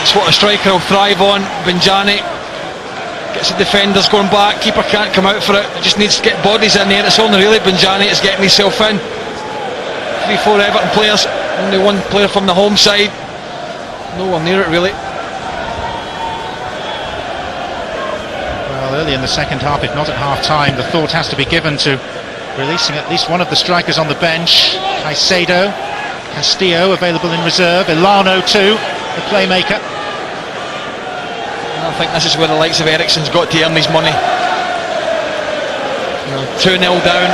It's what a striker will thrive on. Benjani gets the defenders going back, keeper can't come out for it. It just needs to get bodies in there. It's only really Benjani is getting himself in. 3-4 Everton players, only one player from the home side. No one near it really. Well, early in the second half, if not at half-time, the thought has to be given to releasing at least one of the strikers on the bench. Caicedo, Castillo available in reserve, Ilano too, the playmaker. I think this is where the likes of Eriksen's got to earn his money. 2-0 down,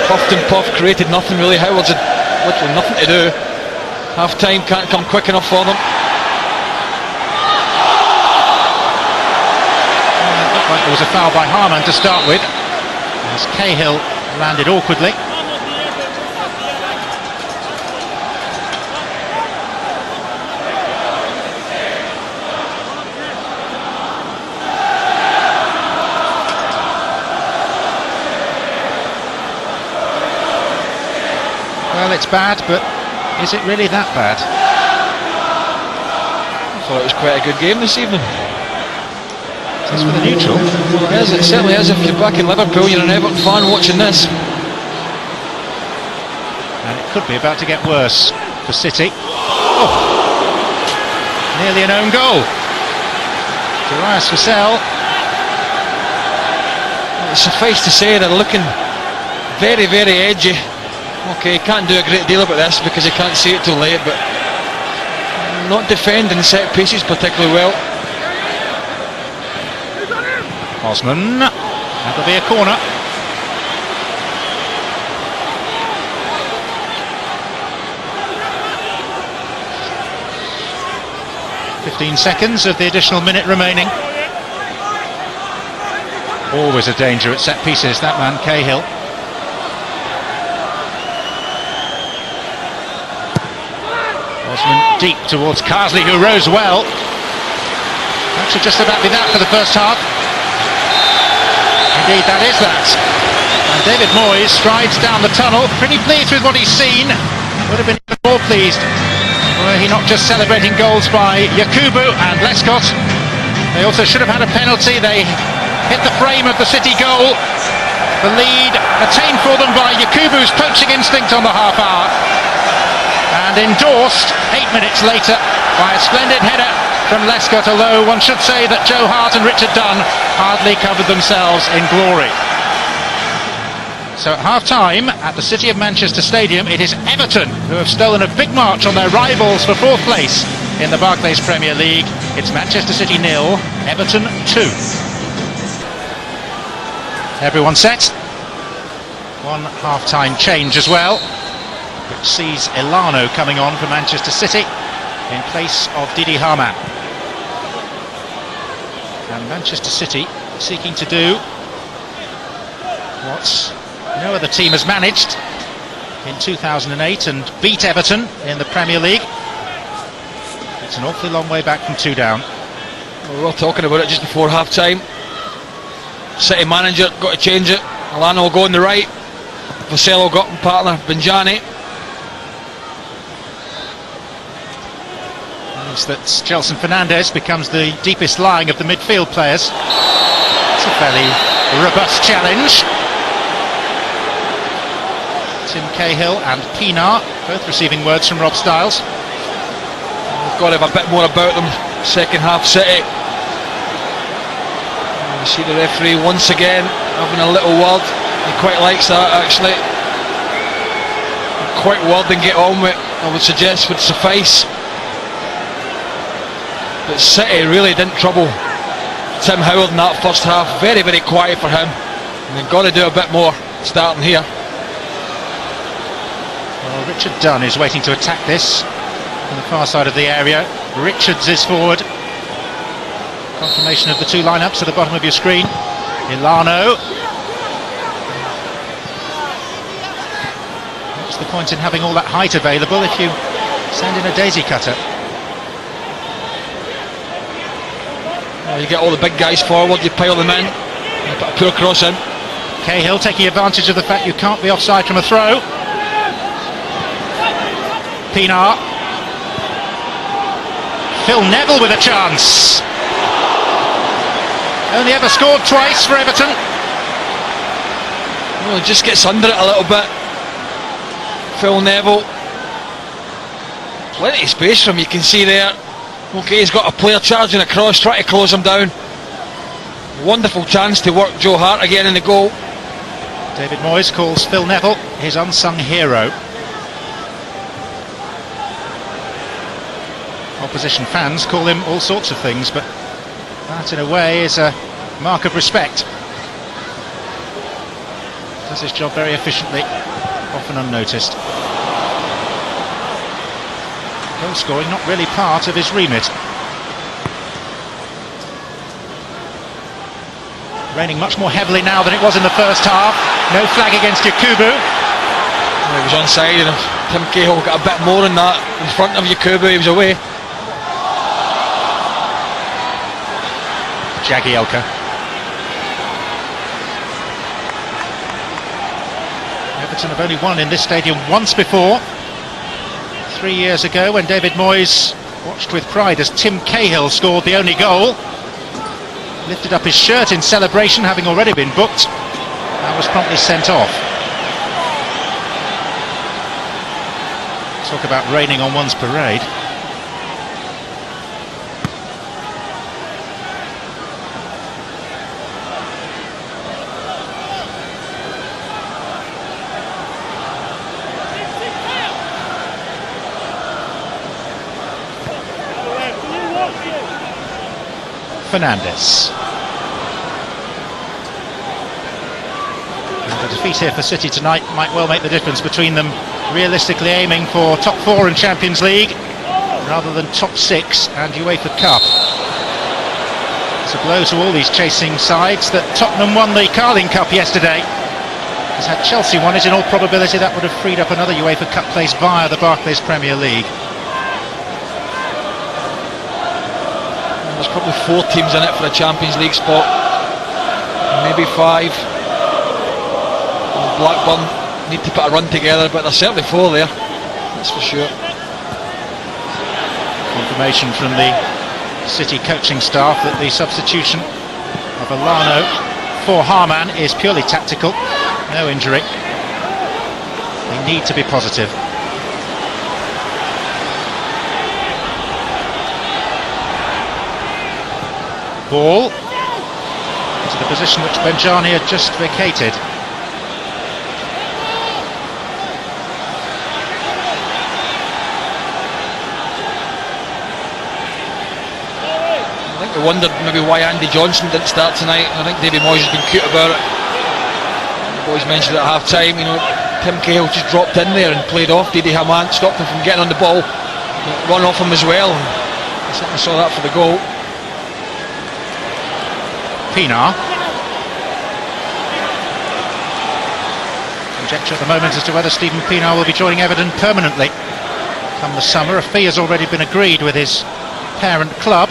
puffed and puffed, created nothing really. Howard's had literally nothing to do. Half time can't come quick enough for them. It looked like there was a foul by Harman to start with, as Cahill landed awkwardly. it's bad, but is it really that bad? I thought it was quite a good game this evening. Just for the neutral. It certainly is. If you're back in Liverpool, you're an Everton fan watching this. And it could be about to get worse for City. Oh, nearly an own goal. Darius Vassell. Well, suffice to say they're looking very, very edgy. Okay, can't do a great deal about this because you can't see it too late, but not defending set pieces particularly well. Osman, that'll be a corner. .15 of the additional minute remaining. Always a danger at set pieces, that man, Cahill. Osman deep towards Carsley, who rose well. That should just about be that for the first half. Indeed, that is that. And David Moyes strides down the tunnel, pretty pleased with what he's seen. Would have been even more pleased were he not just celebrating goals by Yakubu and Lescott. They also should have had a penalty. They hit the frame of the City goal. The lead attained for them by Yakubu's poaching instinct on the half hour, and endorsed 8 minutes later by a splendid header from Lescott, although one should say that Joe Hart and Richard Dunn hardly covered themselves in glory. So at half-time at the City of Manchester Stadium, it is Everton who have stolen a big march on their rivals for 4th place in the Barclays Premier League. It's Manchester City 0, Everton 2. Everyone set. One half-time change as well, which sees Elano coming on for Manchester City in place of Didi Hamann. And Manchester City seeking to do what no other team has managed in 2008 and beat Everton in the Premier League. It's an awfully long way back from 2 down. We were talking about it just before half-time. City manager got to change it. Elano will go on the right. Vassell will got partner Benjani. That Gelson Fernandes becomes the deepest lying of the midfield players. It's a fairly robust challenge. Tim Cahill and Pienaar both receiving words from Rob Styles. We've got to have a bit more about them. Second half City. You see the referee once again having a little word. He quite likes that actually. Quite word and get on with, I would suggest, would suffice. But City really didn't trouble Tim Howard in that first half. Very, very quiet for him. And they've got to do a bit more starting here. Well, Richard Dunn is waiting to attack this on the far side of the area. Richards is forward. Confirmation of the two lineups at the bottom of your screen. Elano. What's the point in having all that height available if you send in a daisy cutter? Well, you get all the big guys forward, you pile them in, you put a poor cross in. Cahill taking advantage of the fact you can't be offside from a throw. Pienaar. Phil Neville with a chance. Only ever scored twice for Everton. Well, he just gets under it a little bit. Phil Neville. Plenty of space for him, you can see there. Okay, he's got a player charging across, trying to close him down. Wonderful chance to work Joe Hart again in the goal. David Moyes calls Phil Neville his unsung hero. Opposition fans call him all sorts of things, but that in a way is a mark of respect. Does his job very efficiently, often unnoticed. Goal scoring not really part of his remit. Raining much more heavily now than it was in the first half. No flag against Yakubu. Well, he was onside and Tim Cahill got a bit more in that. In front of Yakubu, he was away. Jagielka. Everton have only won in this stadium once before, 3 years ago, when David Moyes watched with pride as Tim Cahill scored the only goal. Lifted up his shirt in celebration, having already been booked, and was promptly sent off. Talk about raining on one's parade. Fernandes. And a defeat here for City tonight might well make the difference between them realistically aiming for top 4 in Champions League rather than top 6 and UEFA Cup. It's a blow to all these chasing sides that Tottenham won the Carling Cup yesterday. As had Chelsea won it, in all probability that would have freed up another UEFA Cup place via the Barclays Premier League. There's probably 4 teams in it for a Champions League spot, maybe 5. Blackburn need to put a run together, but there's certainly 4 there, that's for sure. Confirmation from the City coaching staff that the substitution of Elano for Harman is purely tactical, no injury. They need to be positive. Ball to the position which Benjani had just vacated. I think we wondered maybe why Andy Johnson didn't start tonight. I think David Moyes has been cute about it. The boys mentioned it at half time, Tim Cahill just dropped in there and played off Didi Hamann, stopped him from getting on the ball, run off him as well, and I certainly saw that for the goal. Pienaar. Conjecture at the moment as to whether Stephen Pienaar will be joining Everton permanently come the summer. A fee has already been agreed with his parent club,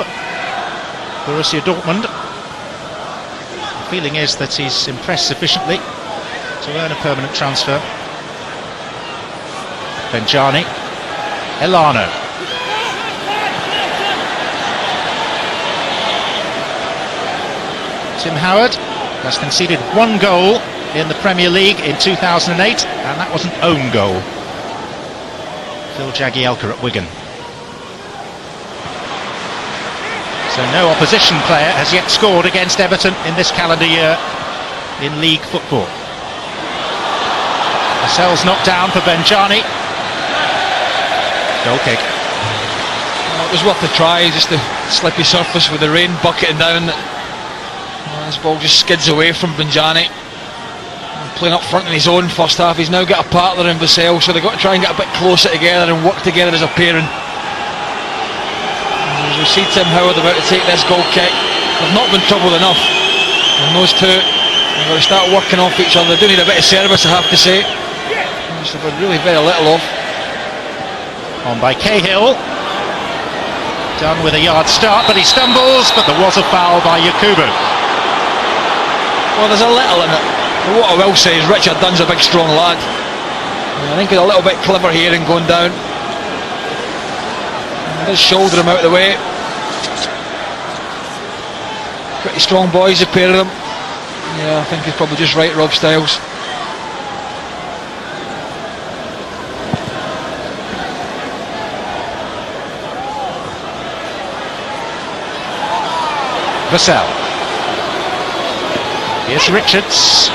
Borussia Dortmund. The feeling is that he's impressed sufficiently to earn a permanent transfer. Benjani. Elano. Tim Howard has conceded 1 goal in the Premier League in 2008, and that was an own goal. Phil Jagielka at Wigan. So no opposition player has yet scored against Everton in this calendar year in league football. Lascelles knocked down for Benjani. Goal kick. Well, it was worth a try, just the slippy surface with the rain bucketing down. This ball just skids away from Benjani. Playing up front in his own first half. He's now got a partner in Vassell, so they've got to try and get a bit closer together and work together as a pairing. As we see Tim Howard about to take this goal kick, they've not been troubled enough. And those two are going to start working off each other. They do need a bit of service, I have to say. Which they've been really very little of. On by Cahill. Done with a yard start, but he stumbles, but there was a foul by Yakubu. Well, there's a little in it. But what I will say is Richard Dunn's a big strong lad. I think he's a little bit clever here in going down. Just shoulder him out of the way. Pretty strong boys, a pair of them. Yeah, I think he's probably just right, Rob Styles. Vassell. Here's Richards.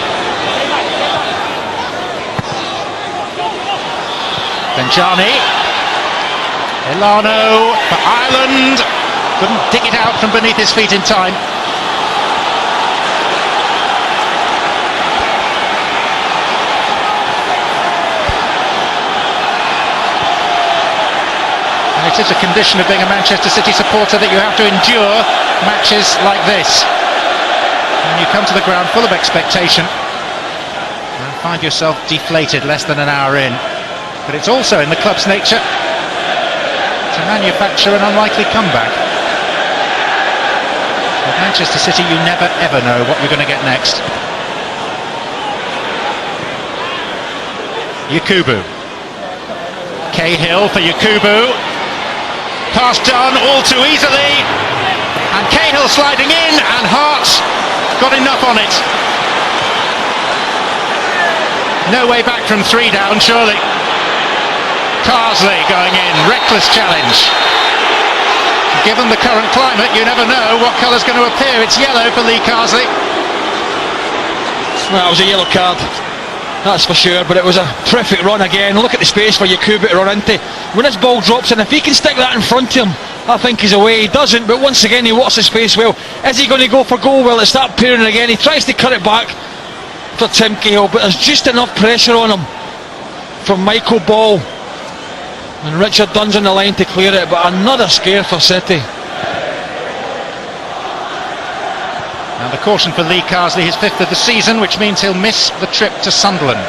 Benjani. Elano for Ireland. Couldn't dig it out from beneath his feet in time. And it is a condition of being a Manchester City supporter that you have to endure matches like this. And you come to the ground full of expectation and find yourself deflated less than an hour in. But it's also in the club's nature to manufacture an unlikely comeback. With Manchester City, you never ever know what you're going to get next. Yakubu. Cahill for Yakubu. Pass done all too easily. And Cahill sliding in, and Hart got enough on it. No way back from 3 down, surely. Carsley going in, reckless challenge. Given the current climate, you never know what colour's going to appear. It's yellow for Lee Carsley. Well, it was a yellow card, that's for sure, but it was a terrific run again. Look at the space for Yakubu to run into. When his ball drops in, if he can stick that in front of him, I think he's away. He doesn't, but once again he watches the space well. Is he going to go for goal? Well, it's that pairing again. He tries to cut it back for Tim Cahill, but there's just enough pressure on him from Michael Ball, and Richard Dunn's on the line to clear it, but another scare for City. Now the caution for Lee Carsley, his 5th of the season, which means he'll miss the trip to Sunderland.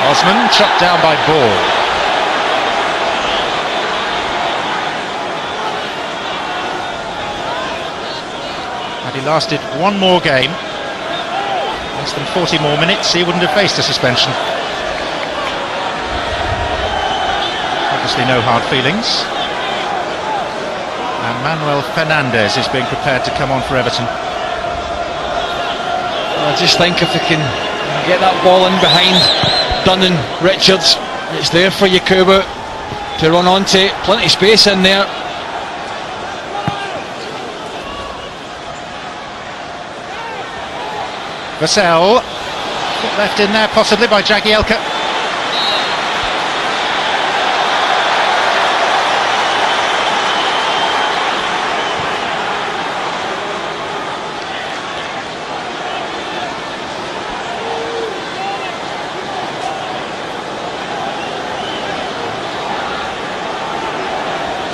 Osman chopped down by Ball. Had he lasted one more game, less than 40 more minutes, he wouldn't have faced a suspension. Obviously no hard feelings. And Manuel Fernandes is being prepared to come on for Everton. Well, I just think if they can get that ball in behind Dunn and Richards, it's there for Yakubu to run onto. Plenty of space in there. Vassell, left in there possibly by Jagielka.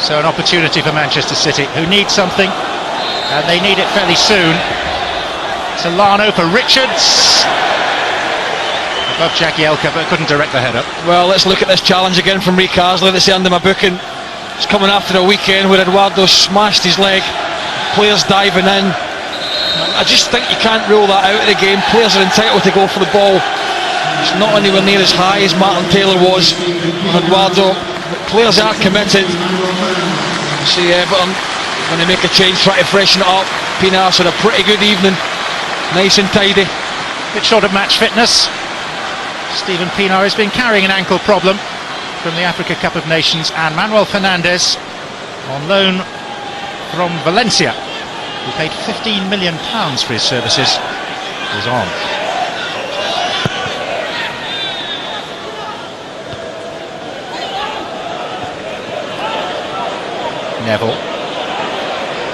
So an opportunity for Manchester City, who need something, and they need it fairly soon. Solano for Richards. Above Jagielka, but couldn't direct the header. Well, let's look at this challenge again from Lee Carsley. That's the end of my booking. It's coming after a weekend where Eduardo smashed his leg. Players diving in. I just think you can't rule that out of the game. Players are entitled to go for the ball. It's not anywhere near as high as Martin Taylor was on Eduardo. But players are committed. See Everton when they make a change, try to freshen it up. Pinas had a pretty good evening. Nice and tidy. Bit short of match fitness. Steven Pienaar has been carrying an ankle problem from the Africa Cup of Nations, and Manuel Fernandes, on loan from Valencia, who paid £15 million for his services, is on. Neville.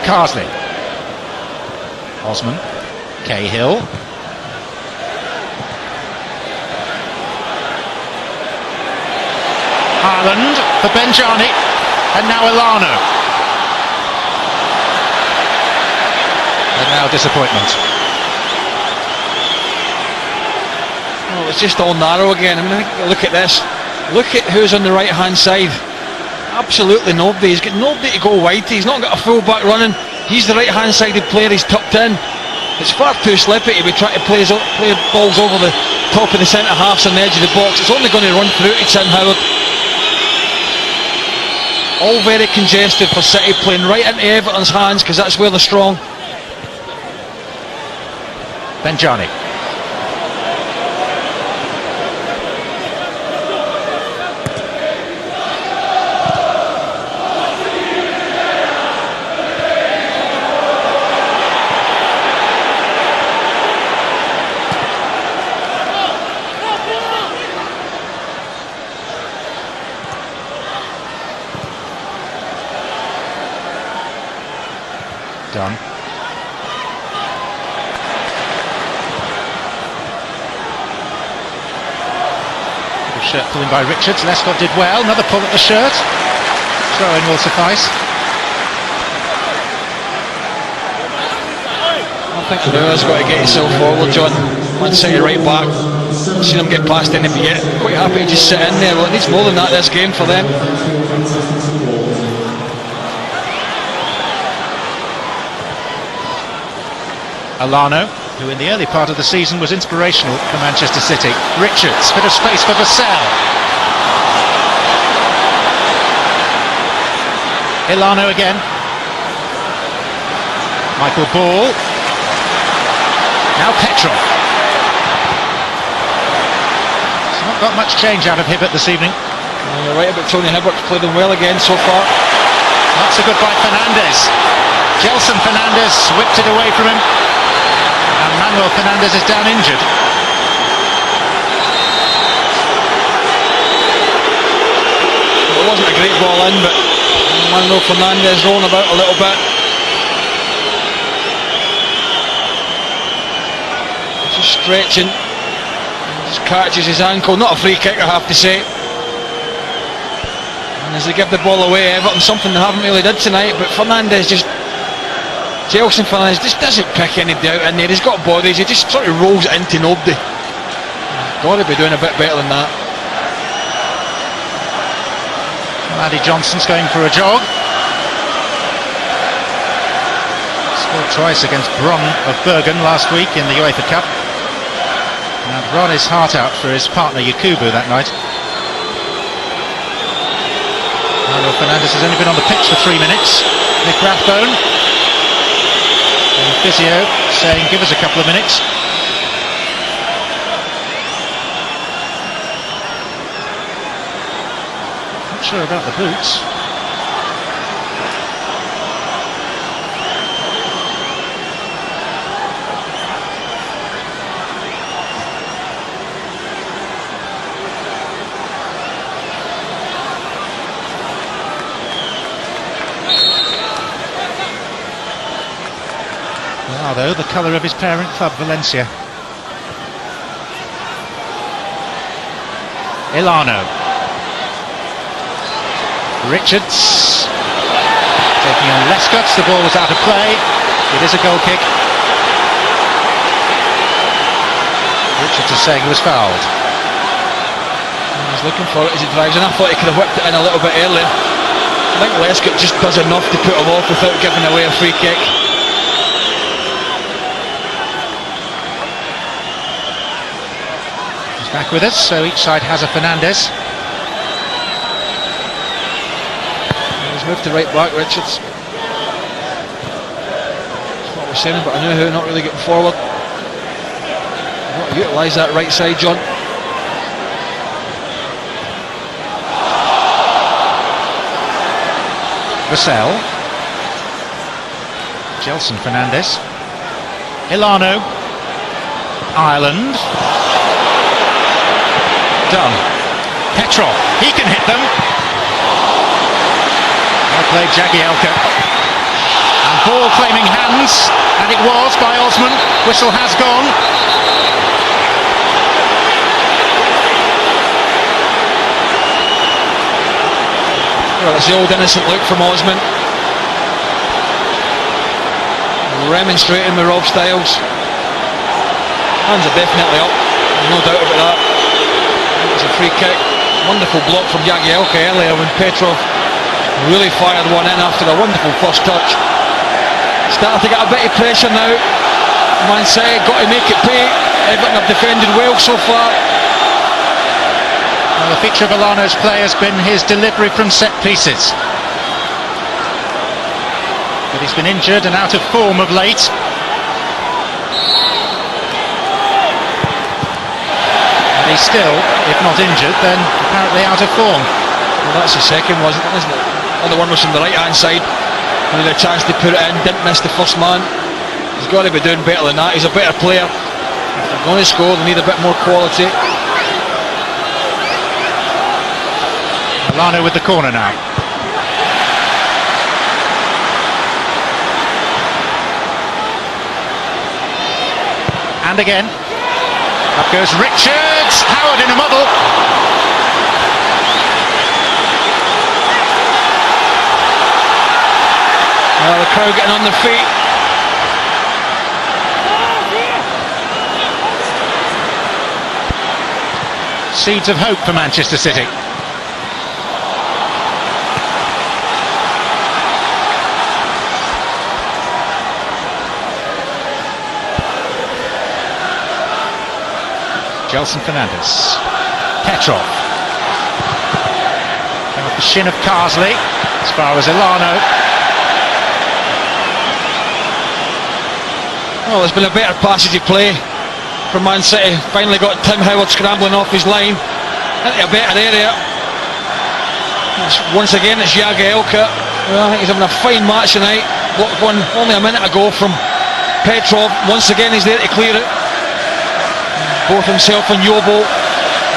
Carsley. Osman. Cahill. Haaland for Benjani, and now Elano. And now disappointment. Well, it's just all narrow again. I mean, look at this. Look at who's on the right hand side. Absolutely nobody. He's got nobody to go wide to. He's not got a full back running. He's the right hand sided player. He's tucked in. It's far too slippy to be trying to play balls over the top of the centre halves on the edge of the box. It's only going to run through to Tim Howard. All very congested for City, playing right into Everton's hands because that's where they're strong. Benjani. Done. Good shirt pulling by Richards. Lescott did well. Another pull at the shirt. Throw in will suffice. I think Noah's got to get himself forward, John. Man City right back. Seen him get past anybody yet. Quite happy to just sit in there. Well, it needs more than that this game for them. Alano, who in the early part of the season was inspirational for Manchester City. Richards, bit of space for Vassell. Ilano again. Michael Ball. Now Petrov. He's not got much change out of Hibbert this evening. You're right about Tony Hibbert's played him well again so far. That's a good by Fernandes. Gelson Fernandes whipped it away from him. And Manuel Fernandes is down injured. It wasn't a great ball in, but Manuel Fernandes rolling about a little bit. Just stretching. Just catches his ankle. Not a free kick, I have to say. And as they give the ball away, Everton, something they haven't really did tonight, but Gelson Fernandes just doesn't pick anybody out in there. He's got bodies, he just sort of rolls into nobody. Got to be doing a bit better than that. Andy Johnson's going for a jog. Scored twice against Bron of Bergen last week in the UEFA Cup. And run his heart out for his partner Yakubu that night. Manuel Fernandes has only been on the pitch for 3 minutes. Nick Rathbone, and physio, saying give us a couple of minutes. Not sure about the boots. Though the colour of his parent club, Valencia. Ilano. Richards taking on Lescott. The ball was out of play. It is a goal kick. Richards is saying he was fouled. He's looking for it as he drives in. I thought he could have whipped it in a little bit earlier. I think Lescott just does enough to put him off without giving away a free kick. Back with us, so each side has a Fernandes. He's moved to right back, Richards. That's what we're saying, but I know how not really getting forward. You've got to utilise that right side, John. Vassell. Gelson Fernandes. Ilano. Ireland. Done. Petrov, he can hit them. Well played, Jagielka. And ball claiming hands, and it was by Osman. Whistle has gone. Well, it's the old innocent look from Osman. Remonstrating with Rob Styles. Hands are definitely up, no doubt about that. It's a free kick. Wonderful block from Jagielka earlier when Petrov really fired one in after a wonderful first touch. Starting to get a bit of pressure now. Man City got to make it pay. Everton have defended well so far. Well, the feature of Alano's play has been his delivery from set pieces. But he's been injured and out of form of late. He's still, if not injured, then apparently out of form. Well, that's the second, wasn't it? Isn't it? The other one was from the right hand side. He had a chance to put it in, didn't miss the first man. He's got to be doing better than that. He's a better player. If they're going to score, they need a bit more quality. Alano with the corner now. And again. Up goes Richards. Howard in a muddle. Well, the crowd getting on their feet. Seeds of hope for Manchester City. Gelson Fernandes. Petrov. Came off the shin of Carsley. As far as Elano. Well, there's been a better passage of play from Man City. Finally got Tim Howard scrambling off his line into a better area. Once again, it's Jagielka. Well, I think he's having a fine match tonight. Blocked one only a minute ago from Petrov. Once again, he's there to clear it. Both himself and Yobo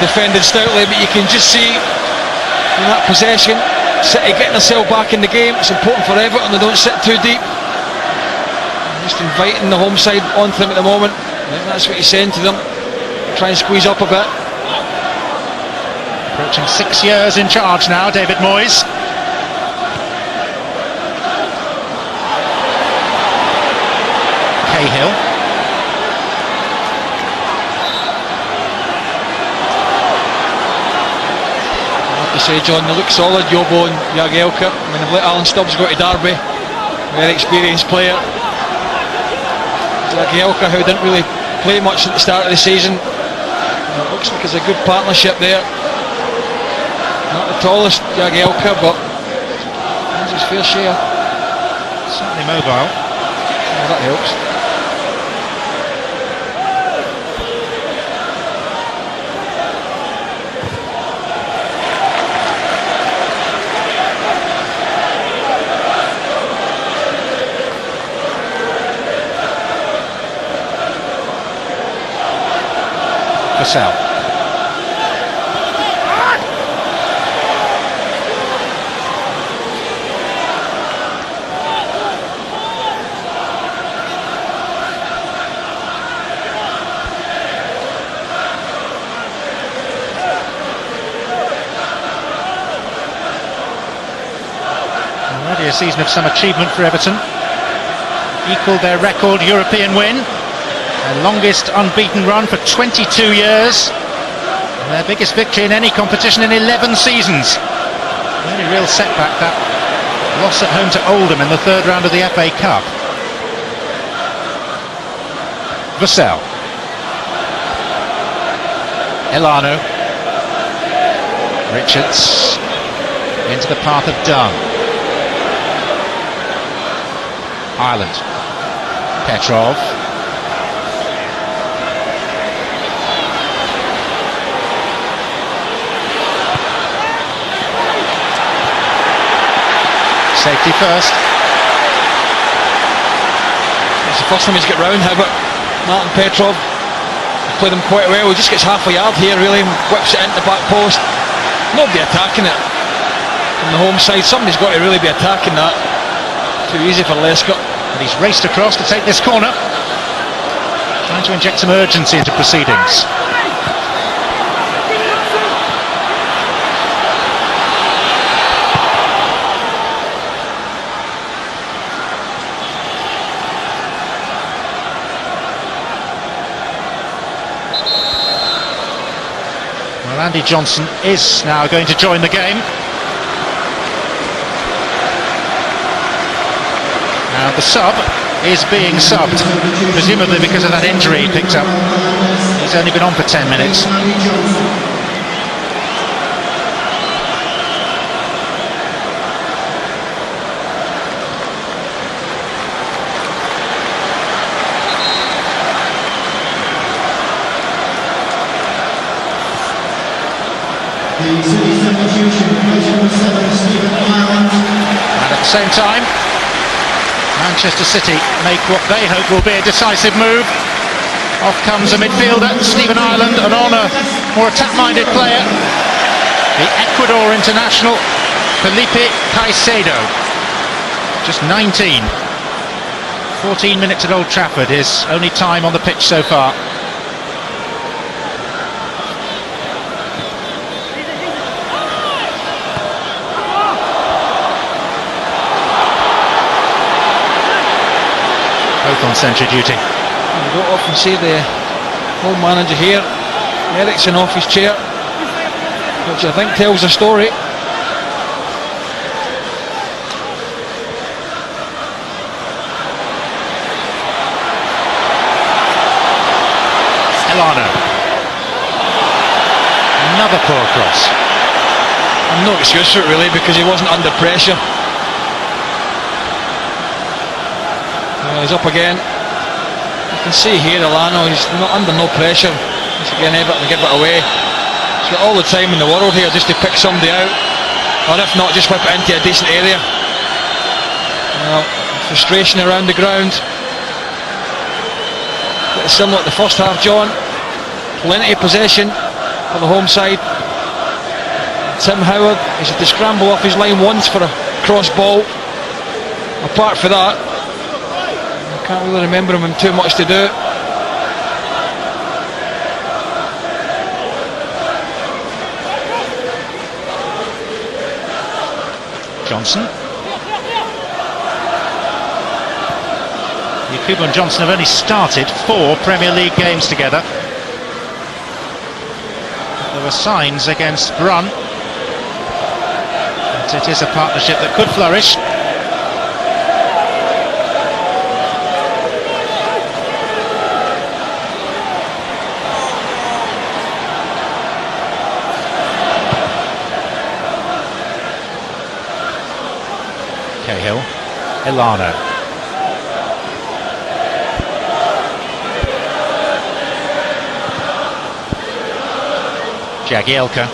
defended stoutly, but you can just see in that possession, City getting themselves back in the game. It's important for Everton they don't sit too deep. Just inviting the home side onto them at the moment. I think that's what he's saying to them. Try and squeeze up a bit. Approaching 6 years in charge now, David Moyes. Cahill. Like you say, John, they look solid, Yobo and Jagielka. I mean, they've let Alan Stubbs go to Derby. Very experienced player. Jagielka, who didn't really play much at the start of the season. It looks like it's a good partnership there. Not the tallest, Jagielka, but has his fair share. Certainly mobile. Well, that helps. Vassell. Already a season of some achievement for Everton. Equalled their record European win. Their longest unbeaten run for 22 years. And their biggest victory in any competition in 11 seasons. The only real setback, that loss at home to Oldham in the third round of the FA Cup. Vassell. Elano. Richards. Into the path of Dunn. Ireland. Petrov. Safety first. It's the first time he's got round Hibbert. Martin Petrov played him quite well. He just gets half a yard here really and whips it into the back post. Nobody attacking it from the home side. Somebody's got to really be attacking that. Too easy for Lescott. And he's raced across to take this corner. Trying to inject some urgency into proceedings. Well, Andy Johnson is now going to join the game. Now the sub is being subbed, presumably because of that injury he picked up. He's only been on for 10 minutes. And at the same time, Manchester City make what they hope will be a decisive move. Off comes a midfielder, Stephen Ireland, and on a more attack-minded player, the Ecuador international, Felipe Caicedo. Just 19. 14 minutes at Old Trafford, his only time on the pitch so far. Both on centre duty. You don't often see the home manager here. Ericsson off his chair, which I think tells a story. Elano. Another poor cross. And no excuse for it really, because he wasn't under pressure. He's up again. You can see here Elano, he's not under no pressure. Once again, Everton to give it away. He's got all the time in the world here just to pick somebody out, or if not, just whip it into a decent area. Well, frustration around the ground. Bit similar to the first half, John. Plenty of possession for the home side. Tim Howard, he's had to scramble off his line once for a cross ball. Apart from that, I can't really remember him having too much to do. Johnson. Yakubu and Johnson have only started 4 Premier League games together. There were signs against Brun, but it is a partnership that could flourish. Cahill, Elano. Jagielka.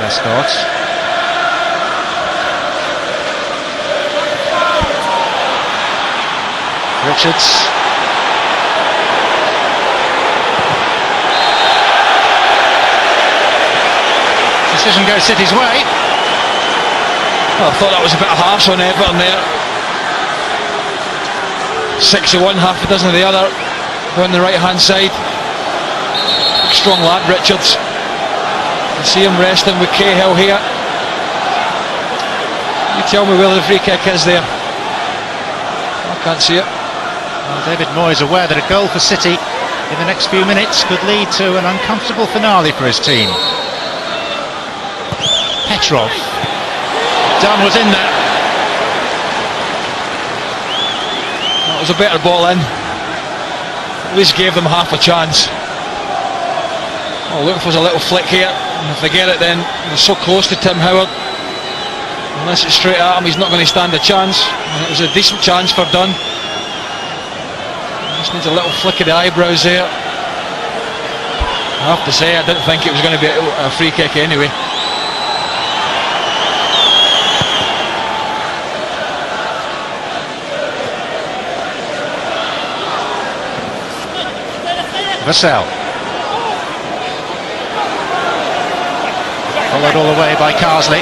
Lescott. Richards. Decision goes City's way. Well, I thought that was a bit harsh on Everton there. 61, half a dozen of the other, on the right hand side. Big strong lad, Richards. You see him resting with Cahill here. You tell me where the free kick is there. I can't see it. Well, David Moyes aware that a goal for City in the next few minutes could lead to an uncomfortable finale for his team. Petrov. Dunn was in there. That was a better ball in. At least gave them half a chance. Oh, look, if there's a little flick here, and if they get it, then they're so close to Tim Howard. Unless it's straight at him, he's not going to stand a chance. And it was a decent chance for Dunn. Just needs a little flick of the eyebrows there. I have to say, I didn't think it was going to be a free kick anyway. Vassell. Followed all the way by Carsley.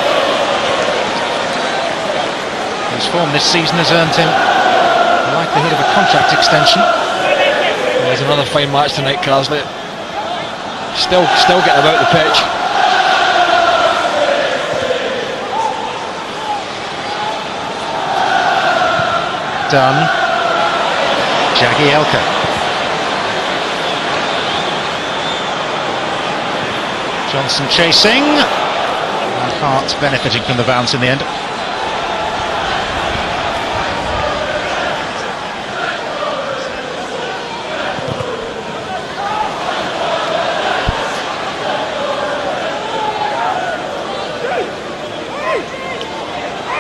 His form this season has earned him the likelihood of a contract extension. There's another fine match tonight, Carsley. Still getting about the pitch. Dunn. Jagielka. Johnson chasing, and Hart benefiting from the bounce in the end.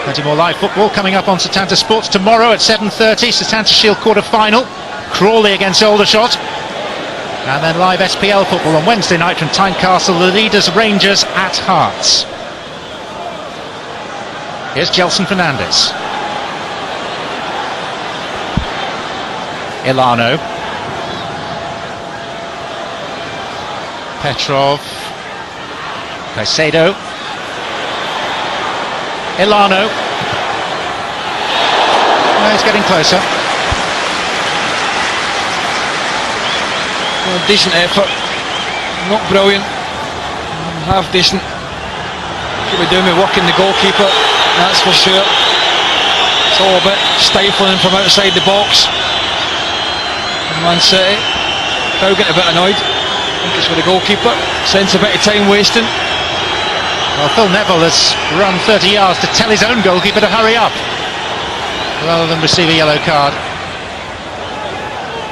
Plenty more live football coming up on Setanta Sports tomorrow at 7:30. Setanta Shield quarter-final, Crawley against Aldershot. And then live SPL football on Wednesday night from Tynecastle, the leaders Rangers at Hearts. Here's Gelson Fernandes. Elano. Petrov. Caicedo. Elano. it's getting closer. Well, decent effort, not brilliant, half decent. Should be doing with working the goalkeeper, that's for sure. It's all a bit stifling from outside the box. Man City, crowd getting a bit annoyed. I think it's with the goalkeeper, sense a bit of time wasting. Well, Phil Neville has run 30 yards to tell his own goalkeeper to hurry up, rather than receive a yellow card.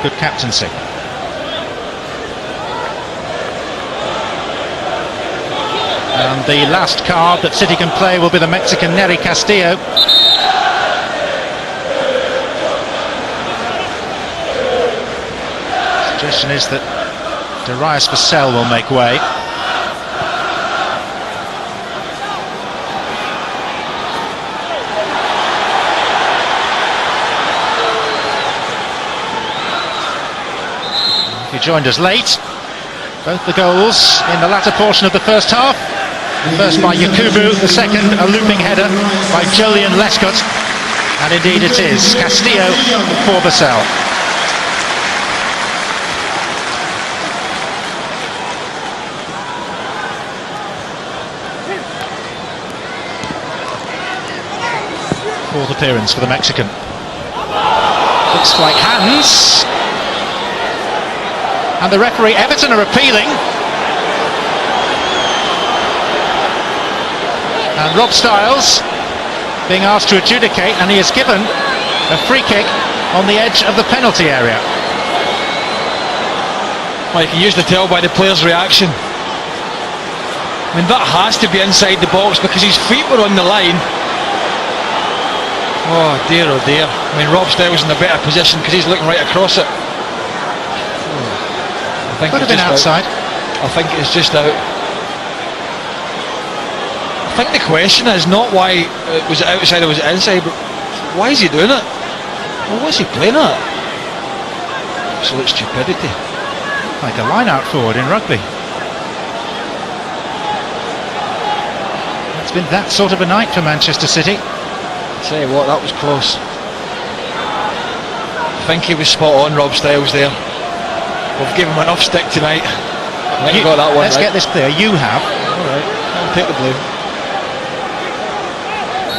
Good captaincy. And the last card that City can play will be the Mexican Nery Castillo. Suggestion is that Darius Vassell will make way. If you joined us late, both the goals in the latter portion of the first half. The first by Yakubu, the second a looping header by Julian Lescott, and indeed it is Castillo for Vassell. Fourth appearance for the Mexican. Looks like hands. And the referee, Everton, are appealing. And Rob Styles being asked to adjudicate, and he is given a free kick on the edge of the penalty area. Well, you can usually tell by the player's reaction. I mean, that has to be inside the box because his feet were on the line. Oh dear, oh dear. I mean, Rob Styles in a better position because he's looking right across it. I think could have been outside. I think it's just out. I think the question is not why was it outside or was it inside, but why is he doing it? Well, what's he playing at? Absolute stupidity. Like a line-out forward in rugby. It's been that sort of a night for Manchester City. Tell you what, that was close. I think he was spot on, Rob Styles there. We've given him enough stick tonight. I think he got that one. Let's right. get this clear. You have. Alright, I'll take the blame.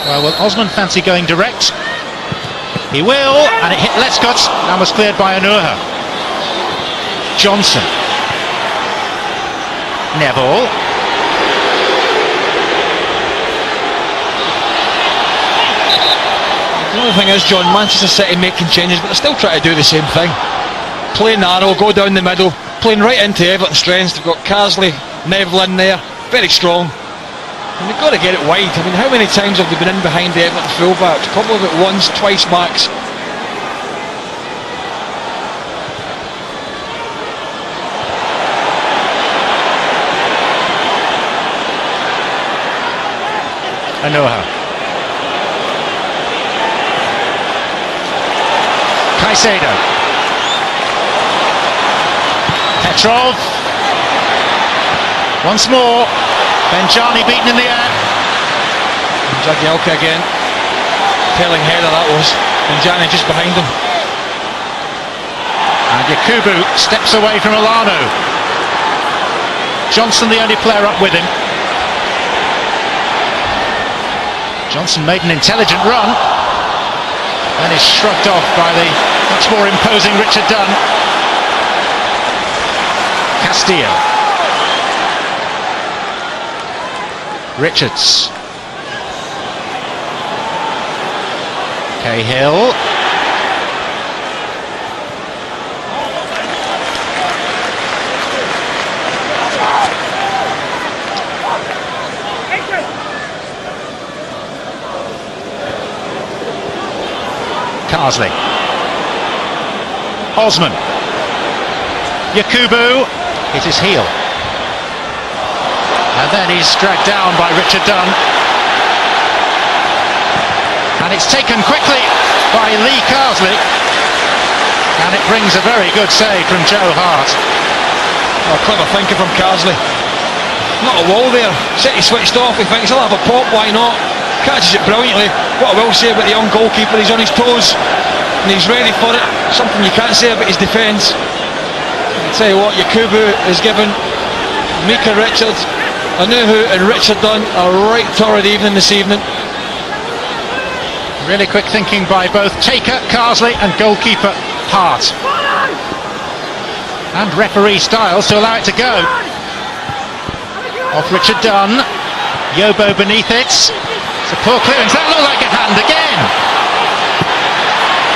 Well, will Osman fancy going direct? He will, and it hit Lescott and was cleared by Anuha. Johnson. Neville. The only thing is, John, Manchester City making changes, but they're still trying to do the same thing. Play narrow, go down the middle, playing right into Everton's strengths. They've got Carsley, Neville in there, very strong. And they've got to get it wide. I mean, how many times have they been in behind the Everton fullbacks? Probably about once, twice max. Anuha. Caicedo. Petrov. Once more. Benjani beaten in the air. Jagielka again. Telling header that was. Benjani just behind him. And Yakubu steps away from Alano. Johnson the only player up with him. Johnson made an intelligent run. Then is shrugged off by the much more imposing Richard Dunn. Castillo. Richards. Cahill. Carsley. Osman. Yakubu. Hit his heel. And then he's dragged down by Richard Dunn. And it's taken quickly by Lee Carsley. And it brings a very good save from Joe Hart. Oh, clever thinking from Carsley. Not a wall there. City switched off. He thinks he'll have a pop, why not? catches it brilliantly. What I will say about the young goalkeeper, he's on his toes and he's ready for it. Something you can't say about his defence. I'll tell you what, Yakubu has given Mika Richards, Anuhu and Richard Dunn a right torrid evening this evening. Really quick thinking by both taker Carsley and goalkeeper Hart. And referee Styles to allow it to go. Off Richard Dunn. Yobo beneath it. It's a poor clearance. That looked like a hand again.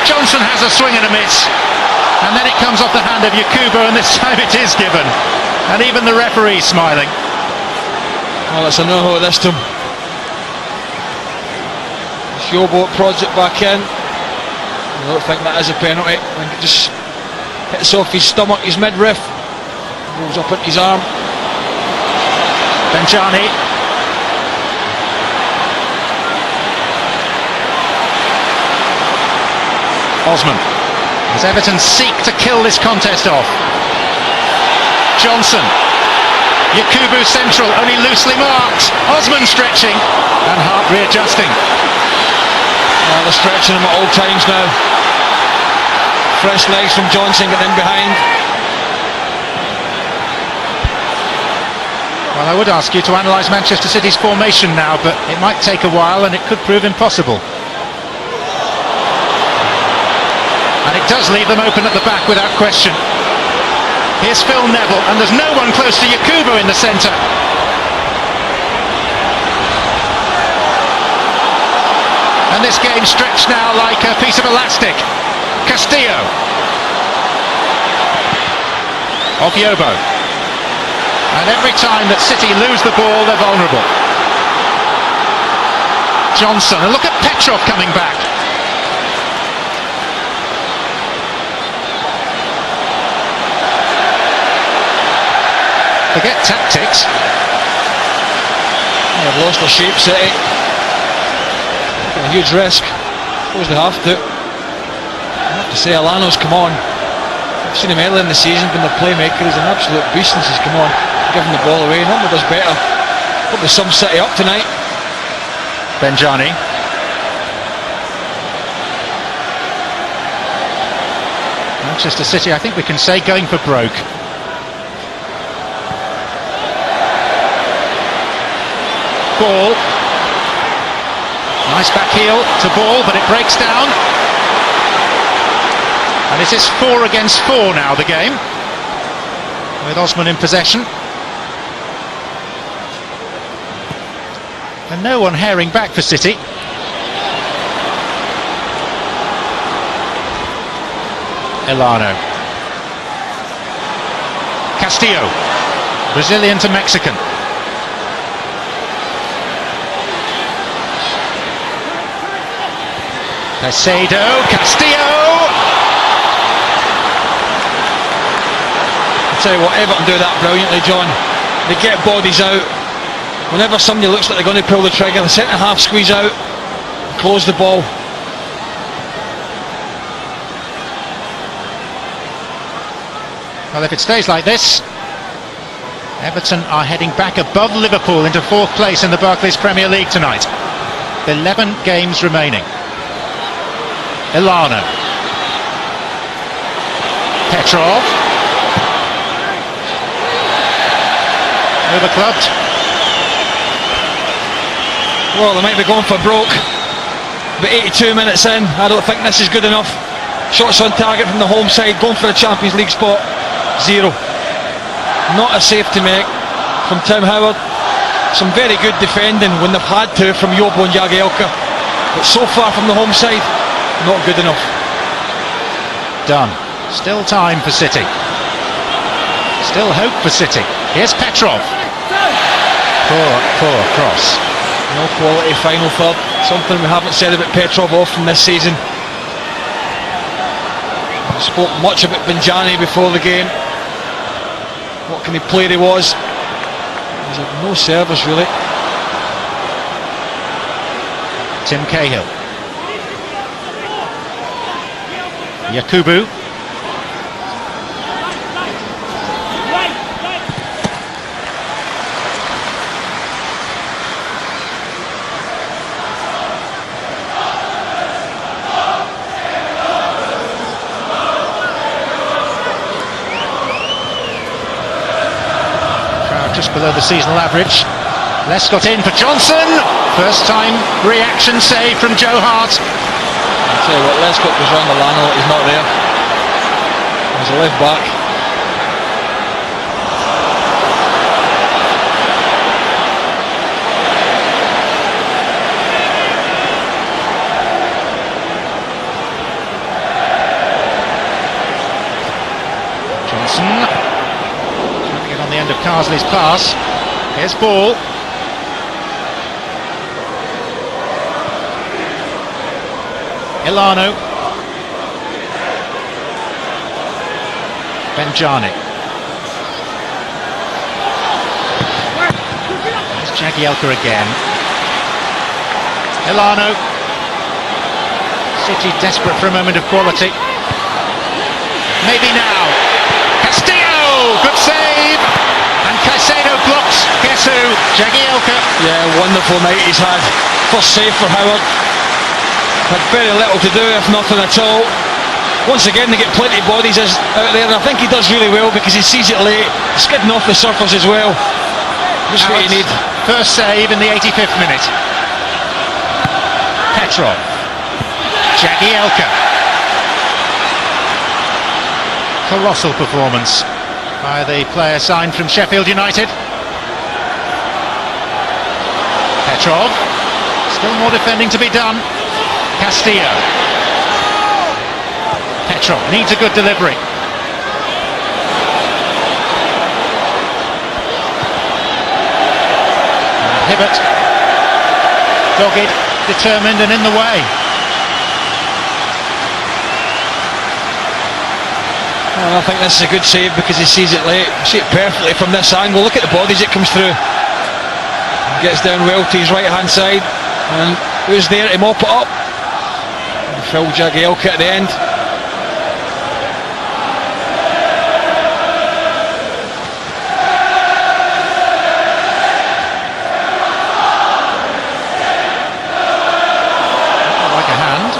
Johnson has a swing and a miss. And then it comes off the hand of Yakubu, and this time it is given. And even the referee's smiling. Well, it's a no-ho this time. Yobo project back in. I don't think that is a penalty. I think it just hits off his stomach, his midriff, rolls up into his arm. Benjani. Osman. As Everton seek to kill this contest off. Johnson. Yakubu central, only loosely marked. Osman stretching and Hart readjusting. They're stretching him at all times now. Fresh legs from Johnson, getting in behind. Well, I would ask you to analyse Manchester City's formation now, but it might take a while and it could prove impossible. And it does leave them open at the back without question. Here's Phil Neville, and there's no one close to Yakubu in the centre. And this game stretched now like a piece of elastic. Castillo. Off Yobo. And every time that City lose the ball, they're vulnerable. Johnson, and look at Petrov coming back. Forget tactics. They've lost their shape, City. A huge risk. Suppose they have to. I have to say, Alano's come on. I've seen him earlier in the season, been the playmaker. He's an absolute beast since he's come on, giving the ball away. Nobody does better. Hope there's some City up tonight. Benjani. Manchester City, I think we can say, going for broke. Ball. Nice back heel to ball, but it breaks down. And it is 4 against 4 now, the game, with Osman in possession. And no one herring back for City. Elano. Castillo. Brazilian to Mexican. Pesedo, Castillo! I'll tell you what, Everton do that brilliantly, John. They get bodies out. Whenever somebody looks like they're going to pull the trigger, the centre half squeeze out, close the ball. Well, if it stays like this, Everton are heading back above Liverpool into 4th place in the Barclays Premier League tonight. 11 games remaining. Elano. Petrov. Overclubbed. Well, they might be going for broke, but 82 minutes in, I don't think this is good enough. Shots on target from the home side, going for a Champions League spot, 0. Not a save to make from Tim Howard. Some very good defending when they've had to from Yobo and Jagielka, but so far from the home side, not good enough. Done. Still time for City. Still hope for City. Here's Petrov. Poor cross. No quality final third. Something we haven't said about Petrov often this season. We spoke much about Benjani before the game. What kind of player he was. He's had no service really. Tim Cahill. Yakubu. just below the seasonal average. Lescott in for Johnson. First time reaction save from Joe Hart. I'll tell you what, Lescott goes round the line, he's not there. He's a left back. Johnson trying to get on the end of Carsley's pass. Here's ball. Ilano. Benjani. There's Jagielka again. Ilano. City desperate for a moment of quality. Maybe now. Castillo! Good save! And Caicedo blocks. Guess who? Jagielka. Yeah, wonderful night he's had. First save for Howard. Had very little to do, if nothing at all. Once again, they get plenty of bodies out there, and I think he does really well because he sees it late, skidding off the surface as well. Just what you need. First save in the 85th minute. Petrov. Jagielka. Colossal performance by the player signed from Sheffield United. Petrov. Still more defending to be done. Castillo. Petrov needs a good delivery. And Hibbert. Dogged, determined and in the way. Well, I think this is a good save because he sees it late. See it perfectly from this angle. Look at the bodies it comes through. Gets down well to his right hand side. And who's there to mop it up? Phil Jagielka at the end. Like a hand.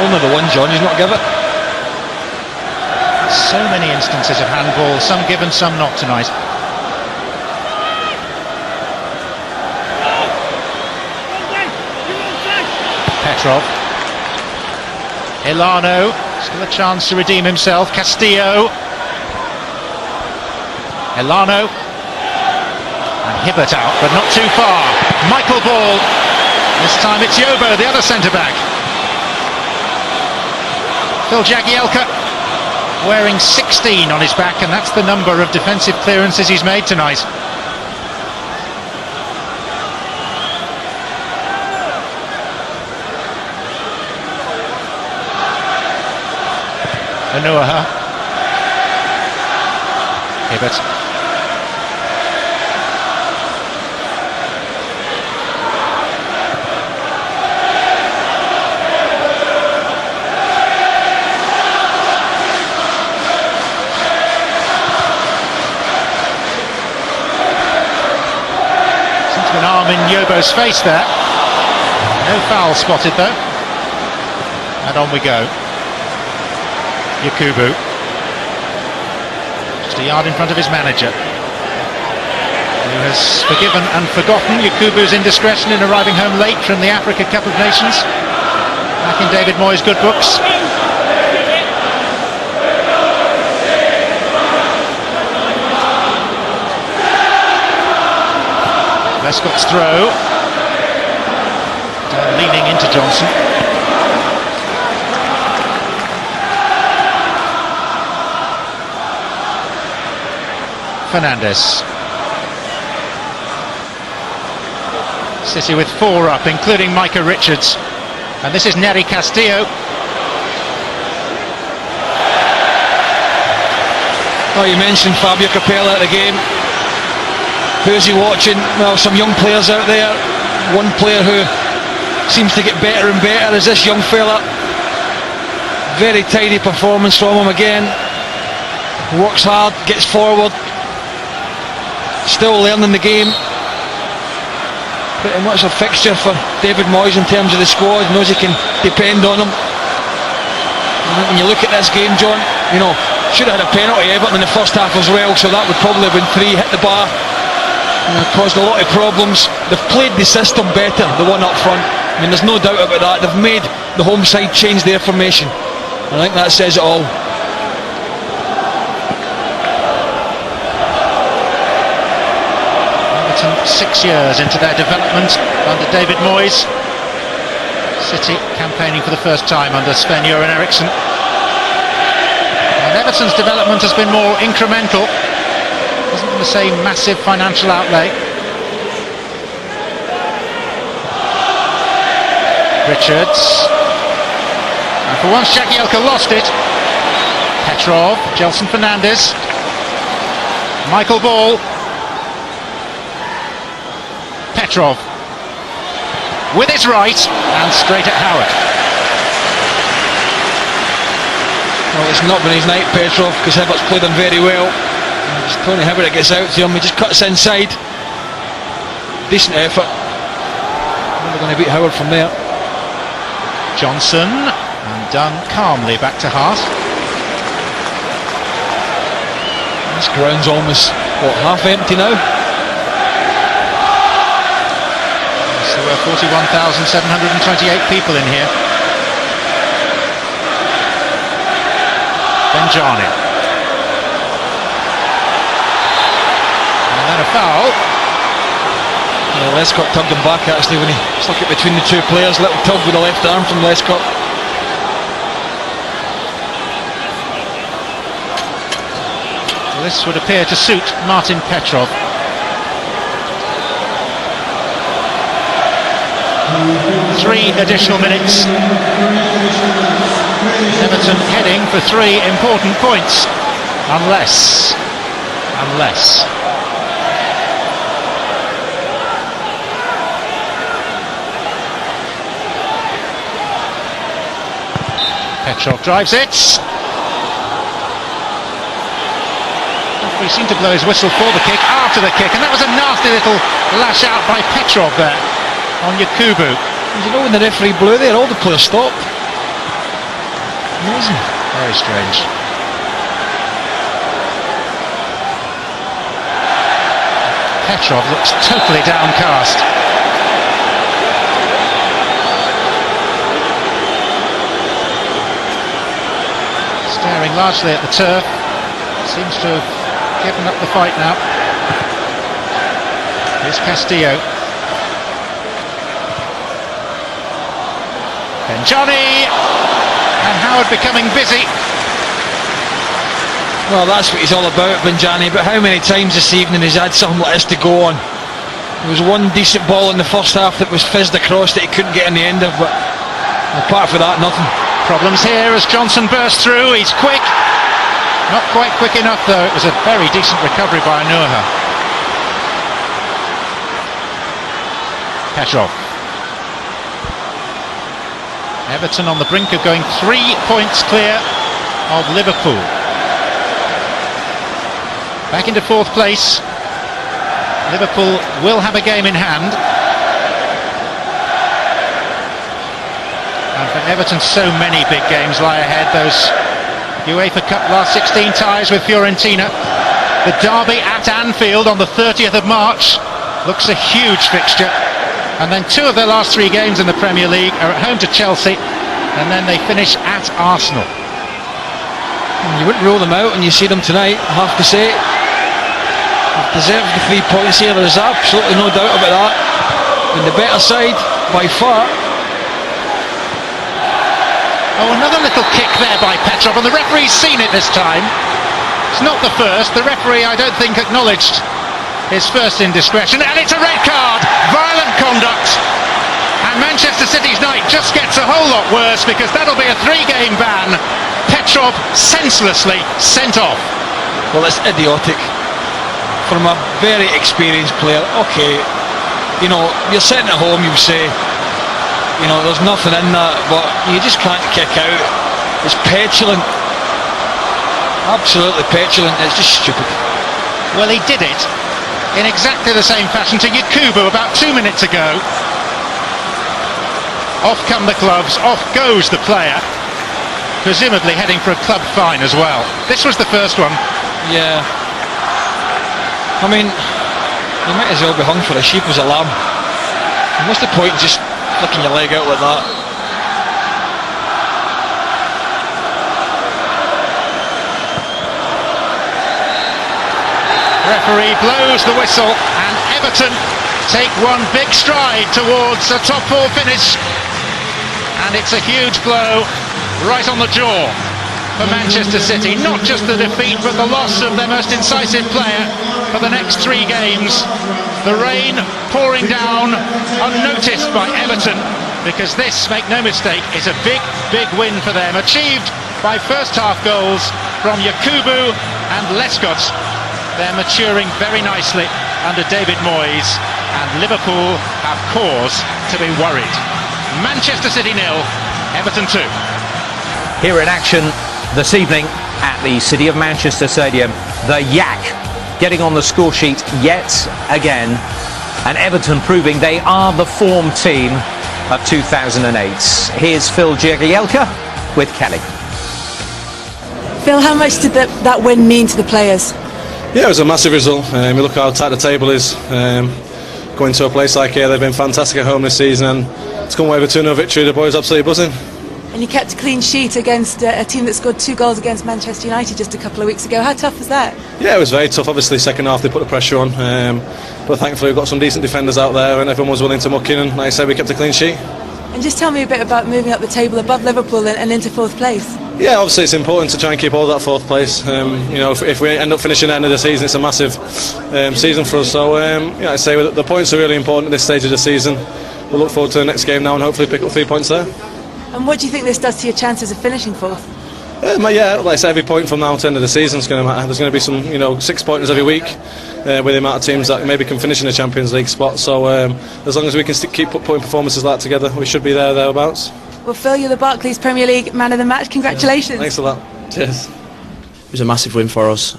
Only the one, John, he's not give it. So many instances of handball, some given, some not tonight. Petrov. Ilano, still a chance to redeem himself. Castillo. Ilano. And Hibbert out, but not too far. Michael Ball. This time it's Yobo, the other centre-back. Phil Jagielka, wearing 16 on his back, and that's the number of defensive clearances he's made tonight. Anuaha. Hibbert. Seems to be an arm in Yobo's face there. No foul spotted though. And on we go. Yakubu, just a yard in front of his manager, who has forgiven and forgotten Yakubu's indiscretion in arriving home late from the Africa Cup of Nations, back in David Moyes' good books. Lescott's throw, leaning into Johnson. Fernandes. City with 4 up, including Micah Richards. And this is Neri Castillo. Oh, you mentioned Fabio Capella at the game. Who's he watching? Well, some young players out there. One player who seems to get better and better is this young fella. Very tidy performance from him again. Works hard, gets forward. Still learning the game. Pretty much a fixture for David Moyes in terms of the squad. Knows he can depend on him. When you look at this game, John, you know, should have had a penalty Everton in the first half as well, so that would probably have been 3, hit the bar. caused a lot of problems. They've played the system better, the one up front. I mean, there's no doubt about that. They've made the home side change their formation. I think that says it all. Everton 6 years into their development under David Moyes. City campaigning for the first time under Sven-Göran Eriksson. And Everton's development has been more incremental. Hasn't been the same massive financial outlay. Richards. And for once Jagielka lost it. Petrov, Gelson Fernandes. Michael Ball. Petrov. With his right and straight at Howard. Well, it's not been his night, Petrov, because Hibbot's played him very well. It's Tony Hibbott that gets out to him, he just cuts inside. Decent effort. Never going to beat Howard from there. Johnson, and done calmly back to Hart. This ground's almost, half empty now? There were 41,728 people in here. Benjani. And then a foul. Yeah, Lescott tugged him back actually when he stuck it between the two players. Little tug with the left arm from Lescott. Well, this would appear to suit Martin Petrov. Three additional minutes. Everton heading for 3 important points. Unless. Petrov drives it. He seemed to blow his whistle for the kick, after the kick, and that was a nasty little lash out by Petrov there on Yakubu. You know, when the referee blew there, all the players stopped. Amazing. Very strange. Petrov looks totally downcast. Staring largely at the turf. Seems to have given up the fight now. Here's Castillo. Benjani, and Howard becoming busy. Well, that's what he's all about, Benjani, but how many times this evening he's had something like this to go on? There was one decent ball in the first half that was fizzed across that he couldn't get in the end of, but apart from that, nothing. Problems here as Johnson bursts through. He's quick. Not quite quick enough though. It was a very decent recovery by Anuha. Petrov. Everton on the brink of going 3 points clear of Liverpool. Back into 4th place. Liverpool will have a game in hand. And for Everton, so many big games lie ahead. Those UEFA Cup last 16 ties with Fiorentina. The derby at Anfield on the 30th of March looks a huge fixture. And then 2 of their last 3 games in the Premier League are at home to Chelsea, and then they finish at Arsenal. You wouldn't rule them out when you see them tonight, I have to say. They've deserved the 3 points here, there's absolutely no doubt about that. And the better side, by far. Oh, another little kick there by Petrov, and the referee's seen it this time. It's not the first. The referee, I don't think, acknowledged his first indiscretion, and it's a red card! Violent conduct! And Manchester City's night just gets a whole lot worse, because that'll be a 3-game ban. Petrov senselessly sent off. Well, it's idiotic. From a very experienced player, okay, you know, you're sitting at home, you say, you know, there's nothing in that, but you just can't kick out. It's petulant. Absolutely petulant. It's just stupid. Well, he did it in exactly the same fashion to Yakubu about 2 minutes ago. Off come the gloves, off goes the player, presumably heading for a club fine as well. This was the first one. Yeah. I mean, You might as well be hung for a sheep as a lamb. And what's the point in just flicking your leg out like that? Referee blows the whistle and Everton take one big stride towards a top four finish, and it's a huge blow right on the jaw for Manchester City. Not just the defeat but the loss of their most incisive player for the next 3 games. The rain pouring down unnoticed by Everton, because this, make no mistake, is a big win for them, achieved by first half goals from Yakubu and Lescott. They're maturing very nicely under David Moyes, and Liverpool have cause to be worried. Manchester City 0, Everton 2. Here in action this evening at the City of Manchester Stadium, the Yak getting on the score sheet yet again, and Everton proving they are the form team of 2008. Here's Phil Jagielka with Kelly. Phil, how much did that win mean to the players? Yeah, it was a massive result. We look how tight the table is. Going to a place like here, they've been fantastic at home this season, and to come away with a 2-0 victory, the boys absolutely buzzing. And you kept a clean sheet against a team that scored 2 goals against Manchester United just a couple of weeks ago. How tough was that? Yeah, it was very tough. Obviously, second half they put the pressure on, but thankfully we've got some decent defenders out there, and everyone was willing to muck in. And like I said, we kept a clean sheet. And just tell me a bit about moving up the table above Liverpool and into 4th place. Yeah, obviously it's important to try and keep all that 4th place. If we end up finishing at the end of the season, it's a massive season for us. So, I say the points are really important at this stage of the season. We'll look forward to the next game now and hopefully pick up 3 points there. And what do you think this does to your chances of finishing 4th? Yeah, like I say, every point from now to the end of the season is going to matter. There's going to be some, 6 pointers every week with the amount of teams that maybe can finish in the Champions League spot. So as long as we can keep putting performances like that together, we should be thereabouts. Well, Phil, you're the Barclays Premier League Man of the Match. Congratulations. Yeah, thanks a lot. Cheers. It was a massive win for us.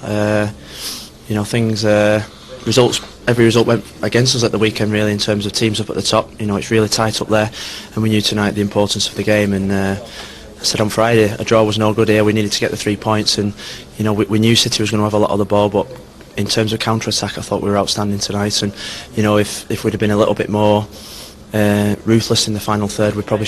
Every result went against us at the weekend, really, in terms of teams up at the top. It's really tight up there, and we knew tonight the importance of the game. And I said on Friday, a draw was no good here. We needed to get the 3 points, and we knew City was going to have a lot of the ball, but in terms of counter-attack, I thought we were outstanding tonight. And if we'd have been a little bit more ruthless in the final third, we probably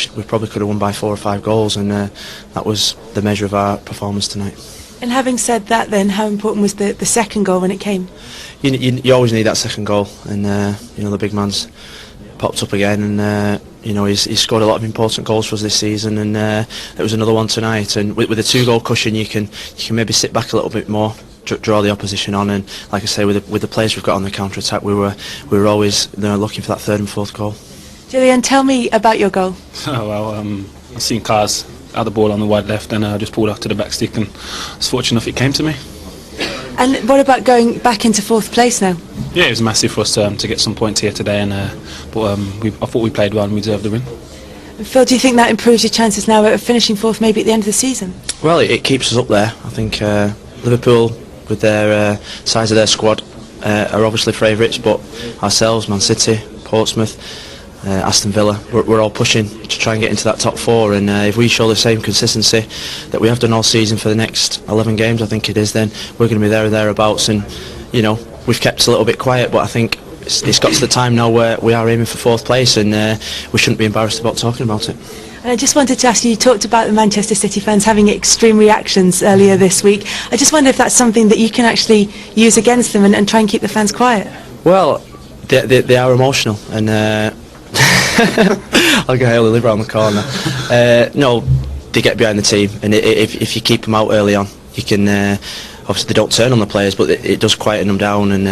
could have won by 4 or 5 goals, and that was the measure of our performance tonight. And having said that, then, how important was the second goal when it came? You always need that second goal, and the big man's popped up again, and he's scored a lot of important goals for us this season, and there was another one tonight. And with a 2-goal cushion, you can maybe sit back a little bit more, draw the opposition on, and like I say, with the players we've got on the counter attack, we were always looking for that 3rd and 4th goal. Julian, tell me about your goal. I've seen Cars had the ball on the wide left, and I just pulled out to the back stick, and I was fortunate enough it came to me. And what about going back into 4th place now? Yeah, it was massive for us to get some points here today, and I thought we played well and we deserved the win. And Phil, do you think that improves your chances now of finishing 4th maybe at the end of the season? Well, it keeps us up there. I think Liverpool, with their size of their squad, are obviously favourites, but ourselves, Man City, Portsmouth, Aston Villa, we're all pushing to try and get into that top 4, and if we show the same consistency that we have done all season for the next 11 games, I think it is, then we're going to be there or thereabouts. And we've kept a little bit quiet, but I think it's got to the time now where we are aiming for 4th place, and we shouldn't be embarrassed about talking about it. And I just wanted to ask you talked about the Manchester City fans having extreme reactions earlier this week. I just wonder if that's something that you can actually use against them and try and keep the fans quiet. Well, they are emotional, and I'll get only live around the corner. No, they get behind the team, and if you keep them out early on, you can. Obviously, they don't turn on the players, but it does quieten them down, and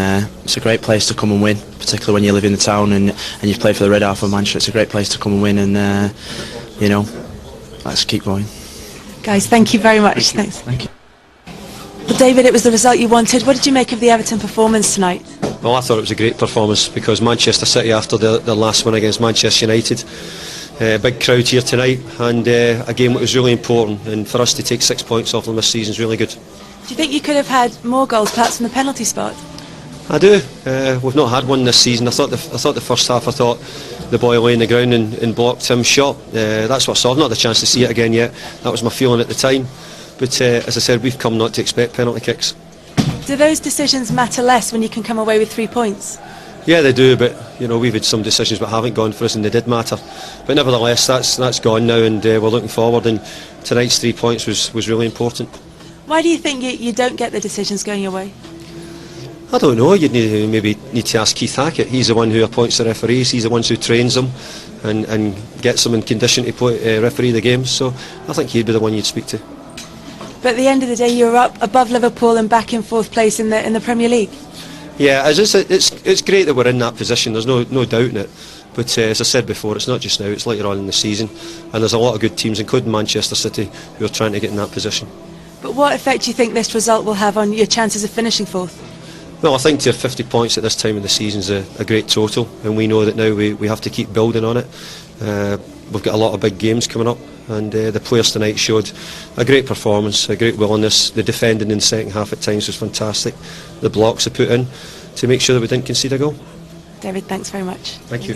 it's a great place to come and win, particularly when you live in the town and you've played for the Red Half of Manchester. It's a great place to come and win, and let's keep going. Guys, thank you very much. Thanks. Thank you. Well, David, it was the result you wanted. What did you make of the Everton performance tonight? Well, I thought it was a great performance, because Manchester City, after their last win against Manchester United, big crowd here tonight, and a game that was really important, and for us to take 6 points off them this season is really good. Do you think you could have had more goals perhaps from the penalty spot? I do. We've not had one this season. I thought the first half, I thought the boy lay on the ground and blocked Tim's shot. That's what I saw. I've not had a chance to see it again yet. That was my feeling at the time. But as I said, we've come not to expect penalty kicks. Do those decisions matter less when you can come away with 3 points? Yeah, they do, but you know, we've had some decisions that haven't gone for us, and they did matter. But nevertheless, that's gone now, and we're looking forward. And tonight's 3 points was really important. Why do you think you don't get the decisions going your way? I don't know. You'd maybe need to ask Keith Hackett. He's the one who appoints the referees. He's the one who trains them and gets them in condition to play, referee the games. So I think he'd be the one you'd speak to. But at the end of the day, you're up above Liverpool and back in 4th place in the Premier League. Yeah, it's great that we're in that position. There's no doubt in it. But as I said before, it's not just now. It's later on in the season, and there's a lot of good teams, including Manchester City, who are trying to get in that position. But what effect do you think this result will have on your chances of finishing 4th? Well, I think to have 50 points at this time of the season is a great total, and we know that now we have to keep building on it. We've got a lot of big games coming up, and the players tonight showed a great performance, a great willingness. The defending in the second half at times was fantastic. The blocks they put in to make sure that we didn't concede a goal. David, thanks very much. Thank you.